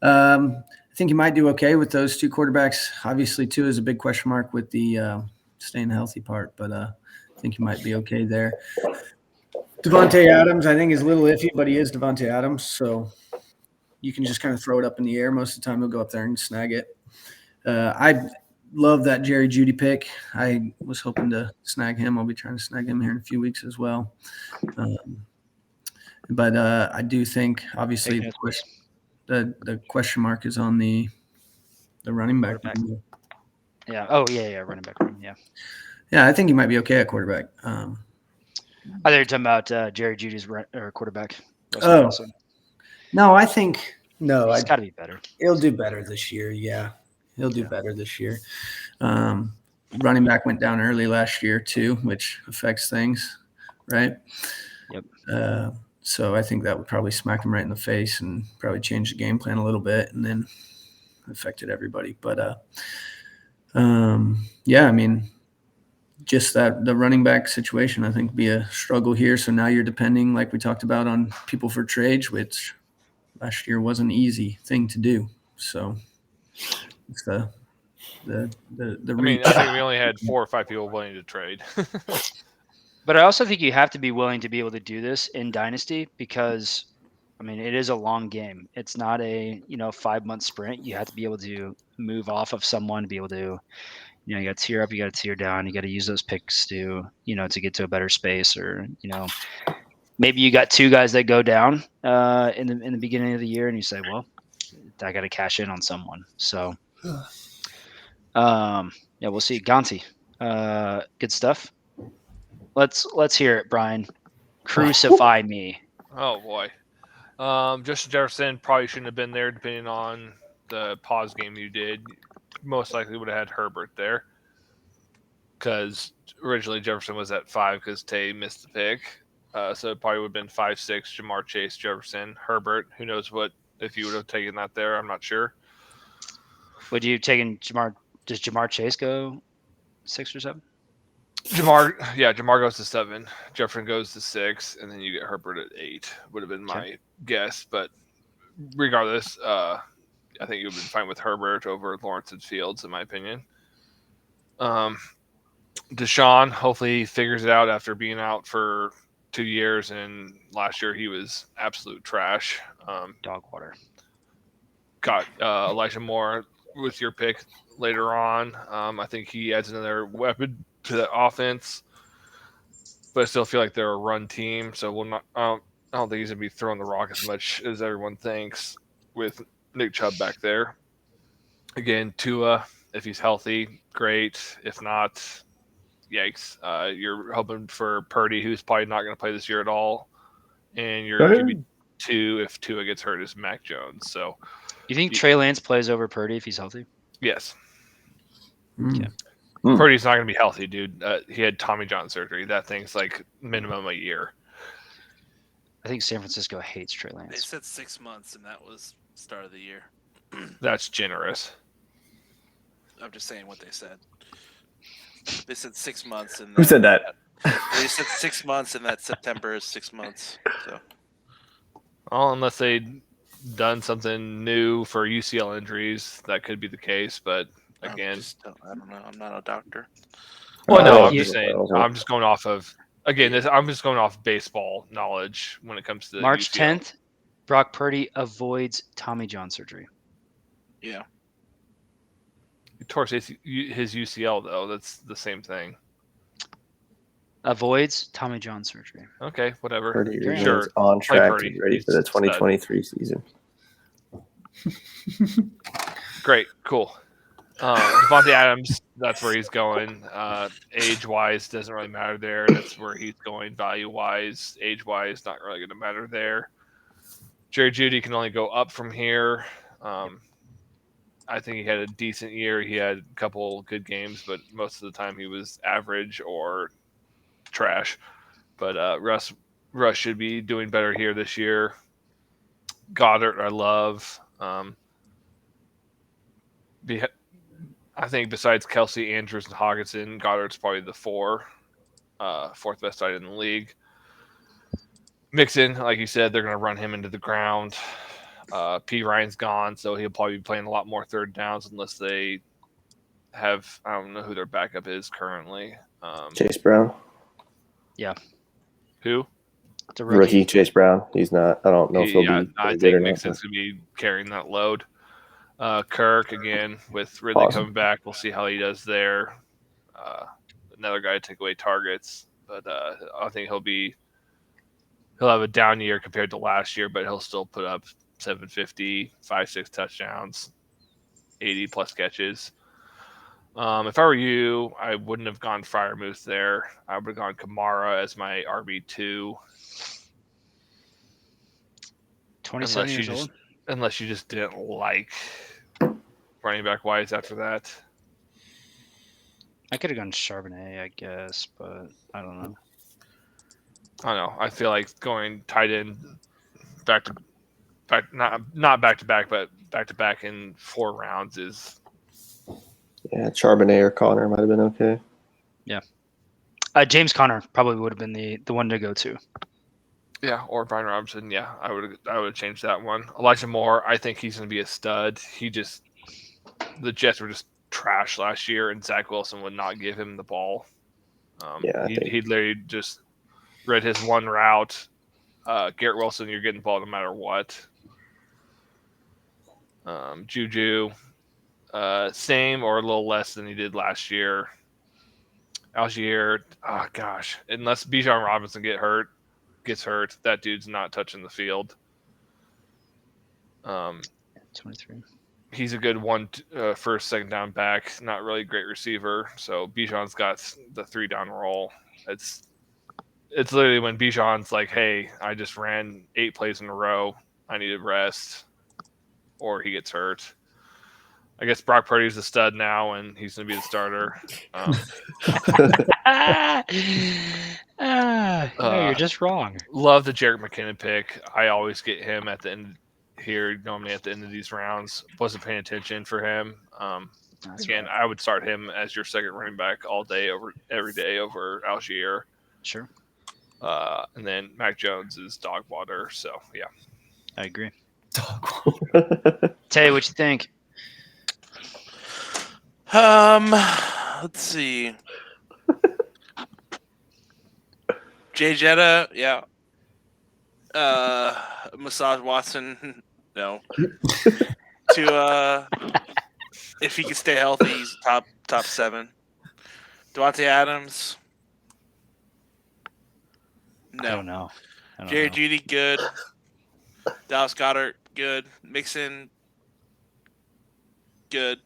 I think he might do okay with those two quarterbacks. Obviously, two is a big question mark with the staying healthy part, but I think he might be okay there. Devontae Adams, I think, is a little iffy, but he is Devontae Adams, so you can just kind of throw it up in the air. Most of the time, he'll go up there and snag it. I love that Jerry Jeudy pick. I was hoping to snag him. I'll be trying to snag him here in a few weeks as well. But I do think, obviously, the question mark is on the running back. Quarterback. Yeah. Oh, yeah, running back room. Yeah. Yeah, I think he might be okay at quarterback. I thought you were talking about Jerry Judy's quarterback. Oh. Wilson. No, I think no. He's got to be better. He'll do better this year. Yeah, he'll do better this year. Running back went down early last year too, which affects things, right? Yep. So I think that would probably smack him right in the face and probably change the game plan a little bit, and then affected everybody. But yeah, I mean, just that the running back situation, I think, be a struggle here. So now you're depending, like we talked about, on people for trades, which last year was an easy thing to do. So it's the I mean, I think we only had 4 or 5 people willing to trade. But I also think you have to be willing to be able to do this in Dynasty because, I mean, it is a long game. It's not a 5-month sprint. You have to be able to move off of someone to be able to, you got to tier up, you got to tier down, you got to use those picks to get to a better space, or maybe you got 2 guys that go down in the beginning of the year, and you say, well, I got to cash in on someone. So, yeah, we'll see. Gonti, good stuff. Let's hear it, Brian. Crucify me. Oh boy. Justin Jefferson probably shouldn't have been there, depending on the pause game you did. Most likely would have had Herbert there, because originally Jefferson was at 5 because Tay missed the pick. So it probably would have been 5, 6, Jamar Chase, Jefferson, Herbert. Who knows what if you would have taken that there? I'm not sure. Would you have taken Jamar? Does Jamar Chase go 6 or 7? Jamar goes to 7, Jefferson goes to 6, and then you get Herbert at 8. Would have been my guess, but regardless, I think you would have been fine with Herbert over Lawrence and Fields, in my opinion. Deshaun, hopefully he figures it out after being out for 2 years, and last year he was absolute trash. Dog water. Got Elijah Moore with your pick later on. I think he adds another weapon to the offense, but I still feel like they're a run team, so we'll not. I don't think he's gonna be throwing the rock as much as everyone thinks with Nick Chubb back there. Again, Tua, If he's healthy, great. If not, yikes. You're hoping for Purdy, who's probably not going to play this year at all, and your QB2, if Tua gets hurt, is Mac Jones. So You think Trey Lance plays over Purdy if he's healthy? yes, Mm. Purdy's not going to be healthy, dude. He had Tommy John surgery. That thing's like minimum a year. I think San Francisco hates Trey They Lance. said 6 months, and that was start of the year. That's generous. I'm just saying what they said. They said 6 months, and Who said that? They said 6 months, and that September is 6 months. So Well, unless they done something new for UCL injuries, that could be the case. But again, I don't know. I'm not a doctor. well, no, I'm he- just saying. I'm just going off of I'm just going off baseball knowledge when it comes to March UCL. 10th, Brock Purdy avoids Tommy John surgery. Yeah. He tore his UCL though. That's the same thing. Avoids Tommy John surgery. Okay, whatever. Purdy Sure. remains on track Purdy. to be ready He's for the a stud. 2023 season. Great, cool. Devontae Adams, that's where he's going. Age-wise, doesn't really matter there. That's where he's going. Value-wise, age-wise, not really going to matter there. Jerry Jeudy can only go up from here. I think he had a decent year. He had a couple good games, but most of the time he was average or trash. But Russ should be doing better here this year. Goddard, I love. I think besides Kelsey, Andrews, and Hawkinson, Goddard's probably the fourth best tight end in the league. Mixon, like you said, they're going to run him into the ground. P. Ryan's gone, so he'll probably be playing a lot more third downs unless they have, I don't know who their backup is currently. Chase Brown, Who? The rookie Chase Brown. He's not. I don't know if he'll Yeah, be I good think or not. Mixon's going to be carrying that load. Kirk, again, with Ridley Awesome. coming back, we'll see how he does there. Another guy to take away targets, but I think he'll have a down year compared to last year, but he'll still put up 750, 5-6 touchdowns, 80 plus catches. If I were you, I wouldn't have gone Freiermuth there. I would have gone Kamara as my RB2. 27 years old. Unless you just didn't like running back wise after that. I could have gone Charbonnet, I guess, but I don't know. I don't know. I feel like going tight end not back to back, but back to back in 4 rounds is. Yeah, Charbonnet or Connor might have been okay. James Conner probably would have been the one to go to. Yeah, or Brian Robinson. Yeah, I would have changed that one. Elijah Moore, I think he's going to be a stud. The Jets were just trash last year, and Zach Wilson would not give him the ball. He literally just read his one route. Garrett Wilson, you're getting the ball no matter what. Juju, same or a little less than he did last year. Algier, unless Bijan Robinson gets hurt, that dude's not touching the field. 23. He's a good first, second down back. Not really a great receiver. So Bijan's got the 3-down role. It's literally when Bijan's like, "Hey, I just ran 8 plays in a row. I need a rest," or he gets hurt. I guess Brock Purdy's a stud now, and he's going to be the starter. No, you're just wrong. Love the Jerick McKinnon pick. I always get him at the end here, normally at the end of these rounds. Wasn't paying attention for him. Again, I would start him as your second running back every day over Algier. Sure. And then Mac Jones is dog water. So, yeah. I agree. Tay, what you think? Let's see. Jay Jetta, yeah. Massage Watson, no. If he can stay healthy, he's top 7. Devontae Adams, I don't know. Jerry Jeudy, good. Dallas Goedert, good. Mixon, good.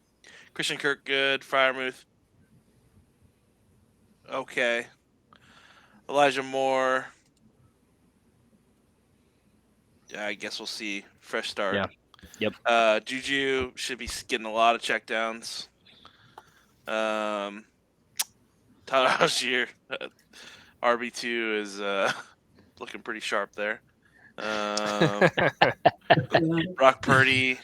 Christian Kirk, good. Fryermuth, okay. Elijah Moore, yeah, I guess we'll see. Fresh start. Yeah. Yep. Juju should be getting a lot of checkdowns. Todd Algier, RB2 is looking pretty sharp there. Brock Purdy,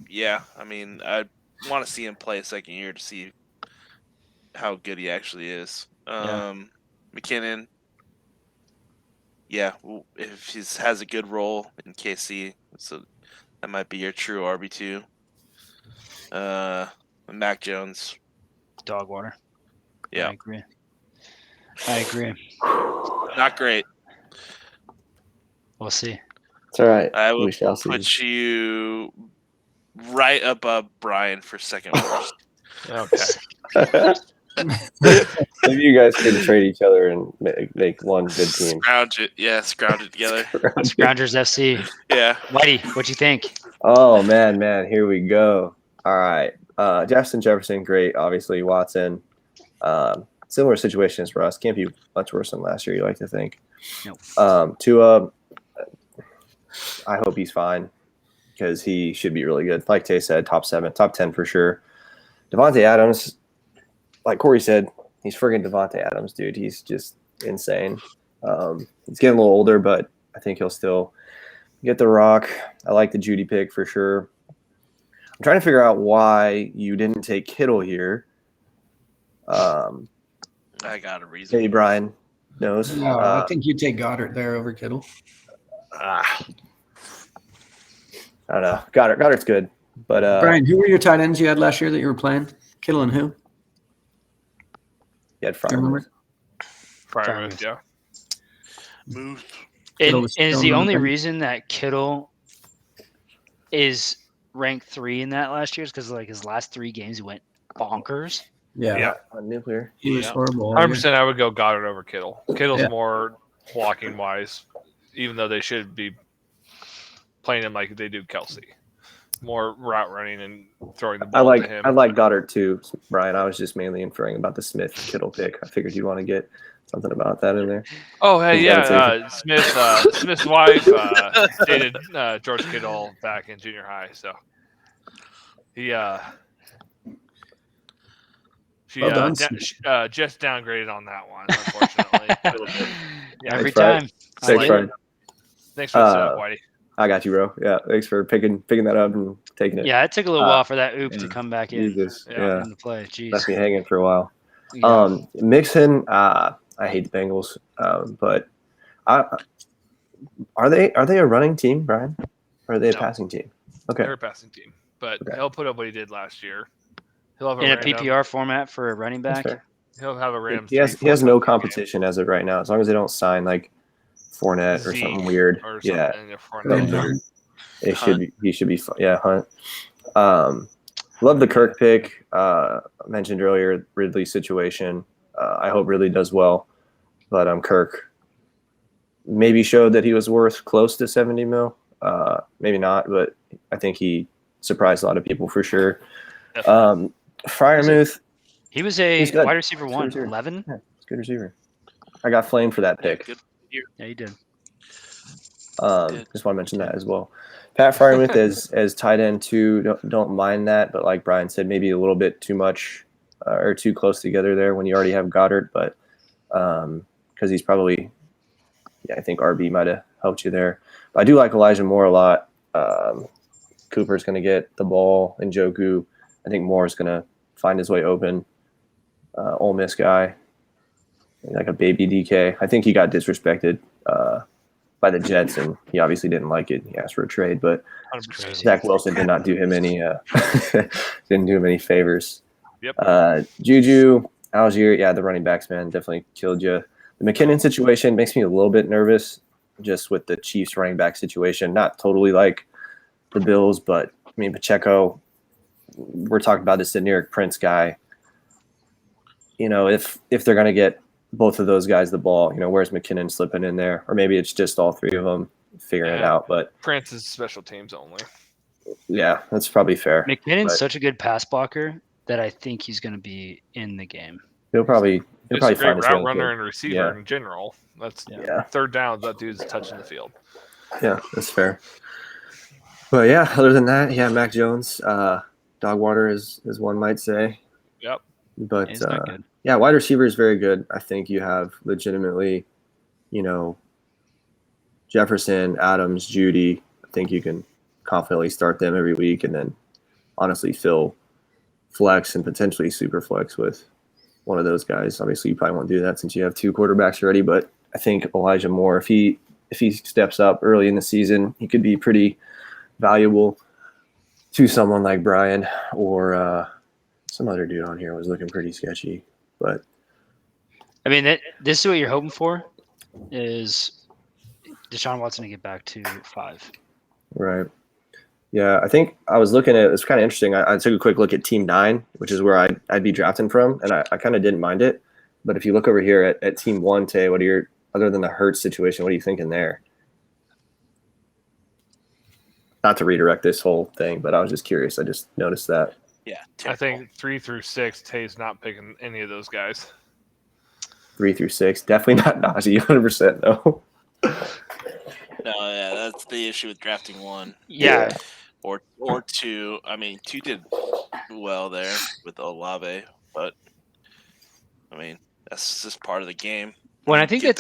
yeah, I mean, I want to see him play a second year to see how good he actually is. McKinnon, yeah, if he has a good role in KC, so that might be your true RB2. Mac Jones, Dog water. yeah, I agree. not great. We'll see. It's all right. I We would shall see. put you right above Brian for second worst. Okay. Maybe you guys could trade each other and make one good team. Scrounge it together. Scroungers FC. Yeah. Whitey, what'd you think? Oh man, here we go. All right, Jefferson, great. Obviously, Watson, similar situations for us. Can't be much worse than last year. You like to think. Nope. Tua, I hope he's fine because he should be really good. Like Tay said, top 7, top 10 for sure. Devontae Adams, like Corey said, he's friggin' Devontae Adams, dude. He's just insane. He's getting a little older, but I think he'll still get the rock. I like the Judy pick for sure. I'm trying to figure out why you didn't take Kittle here. I got a reason. Maybe Brian knows. No, I think you take Goddard there over Kittle. I don't know. Goddard's good, but Brian, who were your tight ends you had last year that you were playing? Kittle and who? you had Do you remember? Fryermuth, yeah. Move. Kittle And was is still the on only the bench. reason that Kittle is ranked 3 in that last year is because like his last 3 games he went bonkers. Yeah, Yeah. on nuclear. he was Yeah. horrible. 100%. I would go Goddard over Kittle. Kittle's Yeah. more blocking wise, even though they should be playing him like they do Kelsey. More route running and throwing the I ball to him. like Goddard too, Brian. I was just mainly inferring about the Smith Kittle pick. I figured you'd want to get something about that in there. Oh, hey, Yeah, it's yeah. Smith's wife dated George Kittle back in junior high, so he she Well done, just downgraded on that one, unfortunately. Yeah, Every Thanks, Brian. time. I Thanks, like Brian. it. Thanks for the setup, Whitey. I got you, bro. Yeah, thanks for picking that up and taking it. Yeah, it took a little while for that oop yeah. to come back in Jesus, Yeah. yeah, into play. Jeez. left me hanging for a while. Yeah. Mixon, I hate the Bengals, but are they a running team, Brian? Or are they a No. passing team? Okay, They're a passing team, but Okay. he'll put up what he did last year. He'll have in a random, PPR format for a running that's back. fair. He'll have a random. He has 3-4 no game competition as of right now. As long as they don't sign like Fournette or Zeke something weird. or Yeah, something. If we're something not- weird. He should be fun. Yeah, Hunt. Love the Kirk pick. I mentioned earlier Ridley situation. I hope Ridley does well, but Kirk maybe showed that he was worth close to 70 mil. Maybe not, but I think he surprised a lot of people for sure. Fryermuth, He was a He's good. wide receiver one, receiver. 11. yeah, it's a good receiver. I got flamed for that pick. Good. Yeah, you did. Just want to mention that as well. Pat Fryermuth as tight end too. Don't mind that, but like Brian said, maybe a little bit too much or too close together there when you already have Goddard. But because he's probably, I think RB might have helped you there. But I do like Elijah Moore a lot. Cooper's going to get the ball, and Njoku. I think Moore is going to find his way open. Ole Miss guy, like a baby DK. I think he got disrespected by the Jets, and he obviously didn't like it. He asked for a trade, but 100%. Zach Wilson did not do him any didn't do him any favors. Yep. Juju, Algier, yeah, the running backs, man, definitely killed you. The McKinnon situation makes me a little bit nervous, just with the Chiefs running back situation. Not totally like the Bills, but I mean Pacheco. We're talking about this New York Prince guy. You know, if they're gonna get both of those guys the ball, you know, where's McKinnon slipping in there? Or maybe it's just all three of them figuring it Yeah. out. But Prince is special teams only. Yeah, that's probably fair. McKinnon's But such a good pass blocker that I think he's going to be in the game. he'll probably He's a find great his way route in the runner field. and receiver Yeah. in general. That's Yeah, third down. That dude's touching the field. yeah, that's fair. But yeah, other than that, yeah, Mac Jones, dog water as one might say. Yep. But He's not good. yeah, wide receiver is very good. I think you have legitimately, Jefferson, Adams, Judy. I think you can confidently start them every week, and then honestly fill flex and potentially super flex with one of those guys. Obviously, you probably won't do that since you have two quarterbacks already. But I think Elijah Moore, if he steps up early in the season, he could be pretty valuable to someone like Brian or some other dude on here was looking pretty sketchy. But I mean, this is what you're hoping for is Deshaun Watson to get back to 5. right. Yeah, I think I was looking at it's kind of interesting. I took a quick look at Team 9, which is where I'd be drafting from, and I kind of didn't mind it. But if you look over here at Team 1, Tay, what are your other than the Hurts situation, what are you thinking there? Not to redirect this whole thing, but I was just curious. I just noticed that. Yeah, I think 3 through 6, Tay's not picking any of those guys. 3 through 6, definitely not Najee, 100% no. No, yeah, that's the issue with drafting 1 Yeah. or 2. I mean, 2 did well there with Olave, but I mean that's just part of the game. Well, I You think get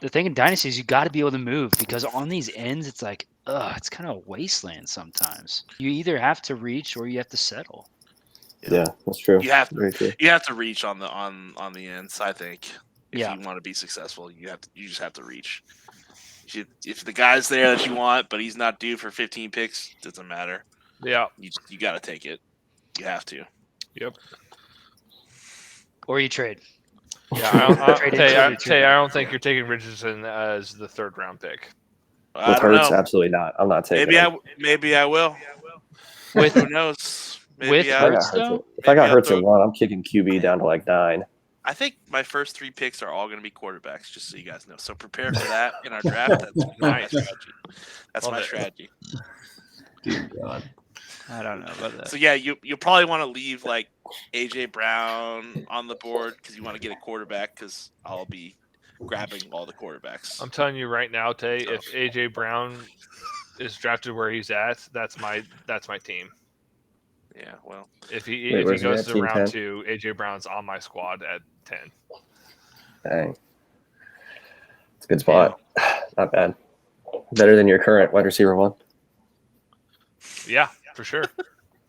the thing in Dynasty is you got to be able to move because on these ends, it's like, it's kind of a wasteland sometimes. You either have to reach or you have to settle. Yeah, that's true. You have Very true. you have to reach on the ends. I think if Yeah. you want to be successful, you just have to reach. If the guy's there that you want, but he's not due for 15 picks, doesn't matter. Yeah. You got to take it. You have to. Yep. Or you trade. Yeah. Trade Tay, into the two. I don't think you're taking Richardson as the 3rd round pick. I With don't Hurts, know. absolutely not. I'm not taking him. Maybe I will. With Who knows? Maybe with If I got Hurts, Hurts, though? if I got maybe I'll Hurts throw- in 1, I'm kicking QB down to like 9. I think my first 3 picks are all going to be quarterbacks, just so you guys know. So prepare for that in our draft. That's my strategy. That's Love my it. strategy. Dear God. I don't know about that. So yeah, you probably want to leave like AJ Brown on the board because you want to get a quarterback because I'll be grabbing all the quarterbacks. I'm telling you right now, Tay, if AJ Brown is drafted where he's at, that's my team. Yeah, well, If Wait, he where's he goes at? to Team round 10? 2, AJ Brown's on my squad at 10. Dang. It's a good spot. Not bad. Better than your current wide receiver 1. Yeah, for sure.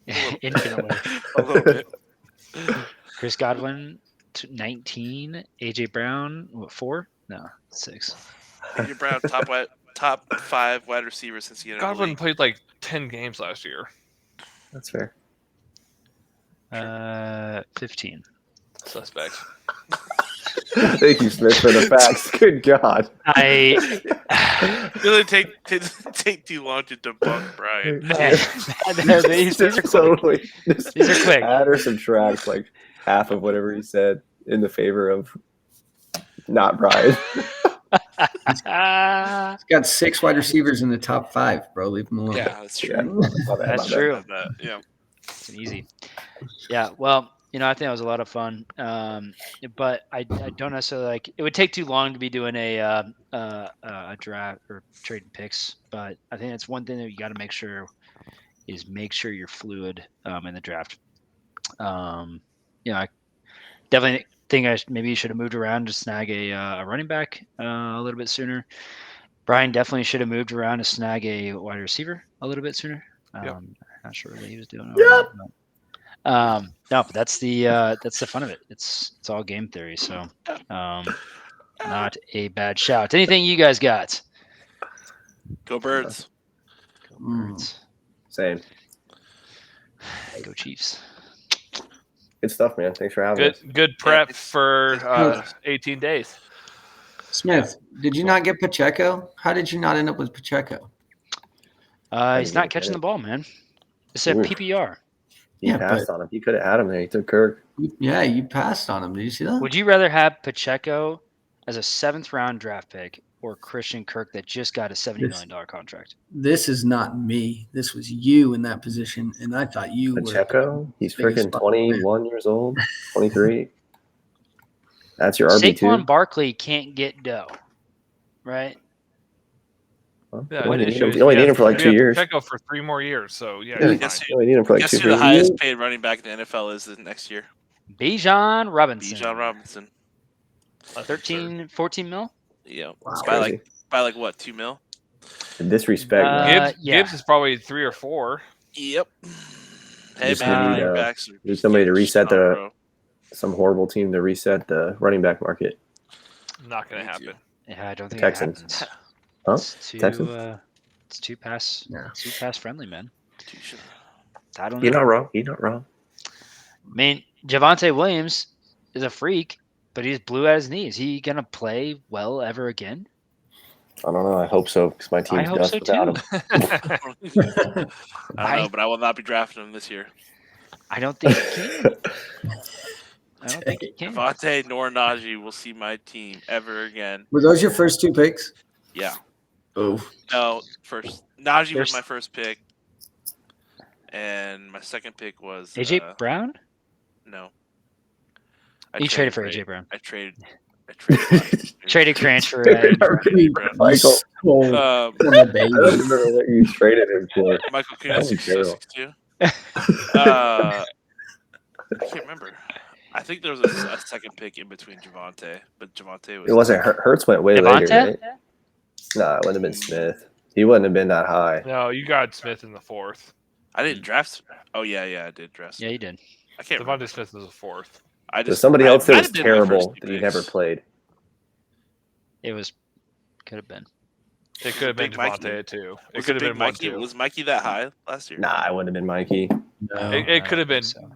Infinitely. a little bit. Chris Godwin, 19. AJ Brown, what, 4? No, 6. AJ Brown, top 5 wide receiver since he entered the Godwin league. played like 10 games last year. That's fair. 15. Suspect. Thank you, Smith, for the facts. Good God. It really take too long to debunk Brian. These are quick. totally. These are quick. Add or subtract like half of whatever he said in the favor of not Brian. Ah, He's got 6 wide receivers in the top 5, bro. Leave him alone. Yeah, that's true. Yeah. My bad, that's my bad. true. Yeah. It's an easy. Yeah, well, I think that was a lot of fun. But I don't necessarily like. It would take too long to be doing a draft or trading picks. But I think that's one thing that you got to make sure you're fluid in the draft. I definitely think maybe you should have moved around to snag a running back a little bit sooner. Brian definitely should have moved around to snag a wide receiver a little bit sooner. Yep. Not sure what he was doing. Yep. No, but that's the fun of it. It's all game theory. So, not a bad shout. Anything you guys got? Go Birds. Same. Go Chiefs. Good stuff, man. Thanks for having us. Good prep for 18 days. Smith, did you not get Pacheco? How did you not end up with Pacheco? He's not catching the ball, man. It's a Ooh. PPR. He Yeah, passed on him. He could have had him there. He took Kirk. Yeah, you passed on him. Did you see that? Would you rather have Pacheco as a 7th round draft pick or Christian Kirk that just got a $70 million contract? This is not me. This was you in that position, and I thought you were. Pacheco, he's biggest freaking fuck 21 years old, 23. That's your RB2. Saquon Barkley can't get dough, right? Huh? Yeah, You only the need issue him- is you only he need has- him for like he 2 has years. Pacheco for 3 more years, so yeah, Yeah. he's Guess fine. You only need him for like Guess 2 who the years. highest paid running back in the NFL is the next year? Bijan Robinson. Bijan Robinson. 13, 14 mil? Yeah. That's By crazy. like what, 2 mil? Disrespect, Uh, man. Gibbs, yeah. Gibbs is probably 3 or 4. Yep. Hey Just man, need, running uh, backs are need somebody to getting reset shit on, the- bro. Some horrible team to reset the running back market. Not going to Me too. happen. Yeah, I don't think Texans. it happens. Huh? It's too, Texans? it's too pass, Yeah. too pass friendly, man. Touche. I don't You're know. not wrong. You're not wrong. I mean, Javonte Williams is a freak, but he's blue at his knees. He gonna play well ever again? I don't know. I hope so because my team's hope dust so, without too. him. I don't know, but I will not be drafting him this year. I don't think he can. I don't think he can. Devontae nor Najee will see my team ever again. Were those your first 2 picks? Yeah. Oh, No, first Najee There's- was my first pick, and my second pick was AJ Brown? no. You traded for AJ Brown. I traded. last year. Traded Cranch for AJ Brown. Michael, Oh, Um, poor baby. I don't remember what you traded him for. Michael Kunis, Holy cow. 62. I can't remember. I think there was a second pick in between Javonte, but Javonte was. It wasn't Hurts went way later, Devontae? right? Nah, it wouldn't have been Smith. He wouldn't have been that high. No, you got Smith in the 4th. I didn't draft. Oh yeah, I did draft. Yeah, you did. I can't remember. Devontae Smith was the 4th. I There's somebody else that might was have been my terrible first two that you picks. never played. It was could have been. It could have been Big Mikey. Devontae too. It Was could have Big been Mikey? 1-2. Was Mikey that high last year? Nah, it wouldn't have been Mikey. No. It could have been. So.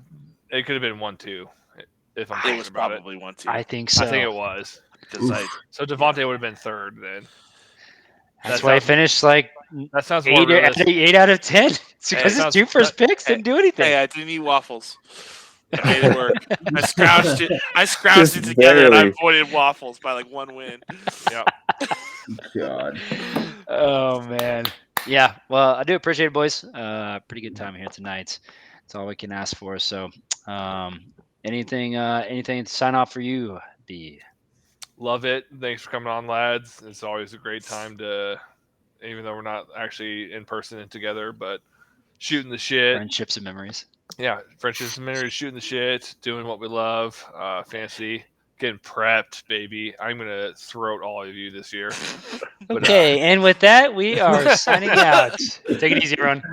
It could have been 1-2. If I'm It thinking was about it. probably 1-2. I think so. I think it was. because I So Devontae would have been 3rd then. That's that why he sounds- finished like That sounds more 8, realistic. 8 out of 10. It's because his sounds- 2 first picks didn't do anything. hey, I didn't eat waffles. I made it work. I scrounged it. I scrounged Just it together, and I barely. avoided waffles by like 1 win. Yeah. God. Oh man. Yeah. Well, I do appreciate it, boys. Pretty good time here tonight. That's all we can ask for. So, anything to sign off for you, D? Love it. Thanks for coming on, lads. It's always a great time to, even though we're not actually in person and together, but shooting the shit. Friendships and memories. Yeah, friendships and memories, shooting the shit, doing what we love, fancy, getting prepped, baby. I'm gonna throat all of you this year. But, Okay, and with that, we are signing out. Take it easy, everyone.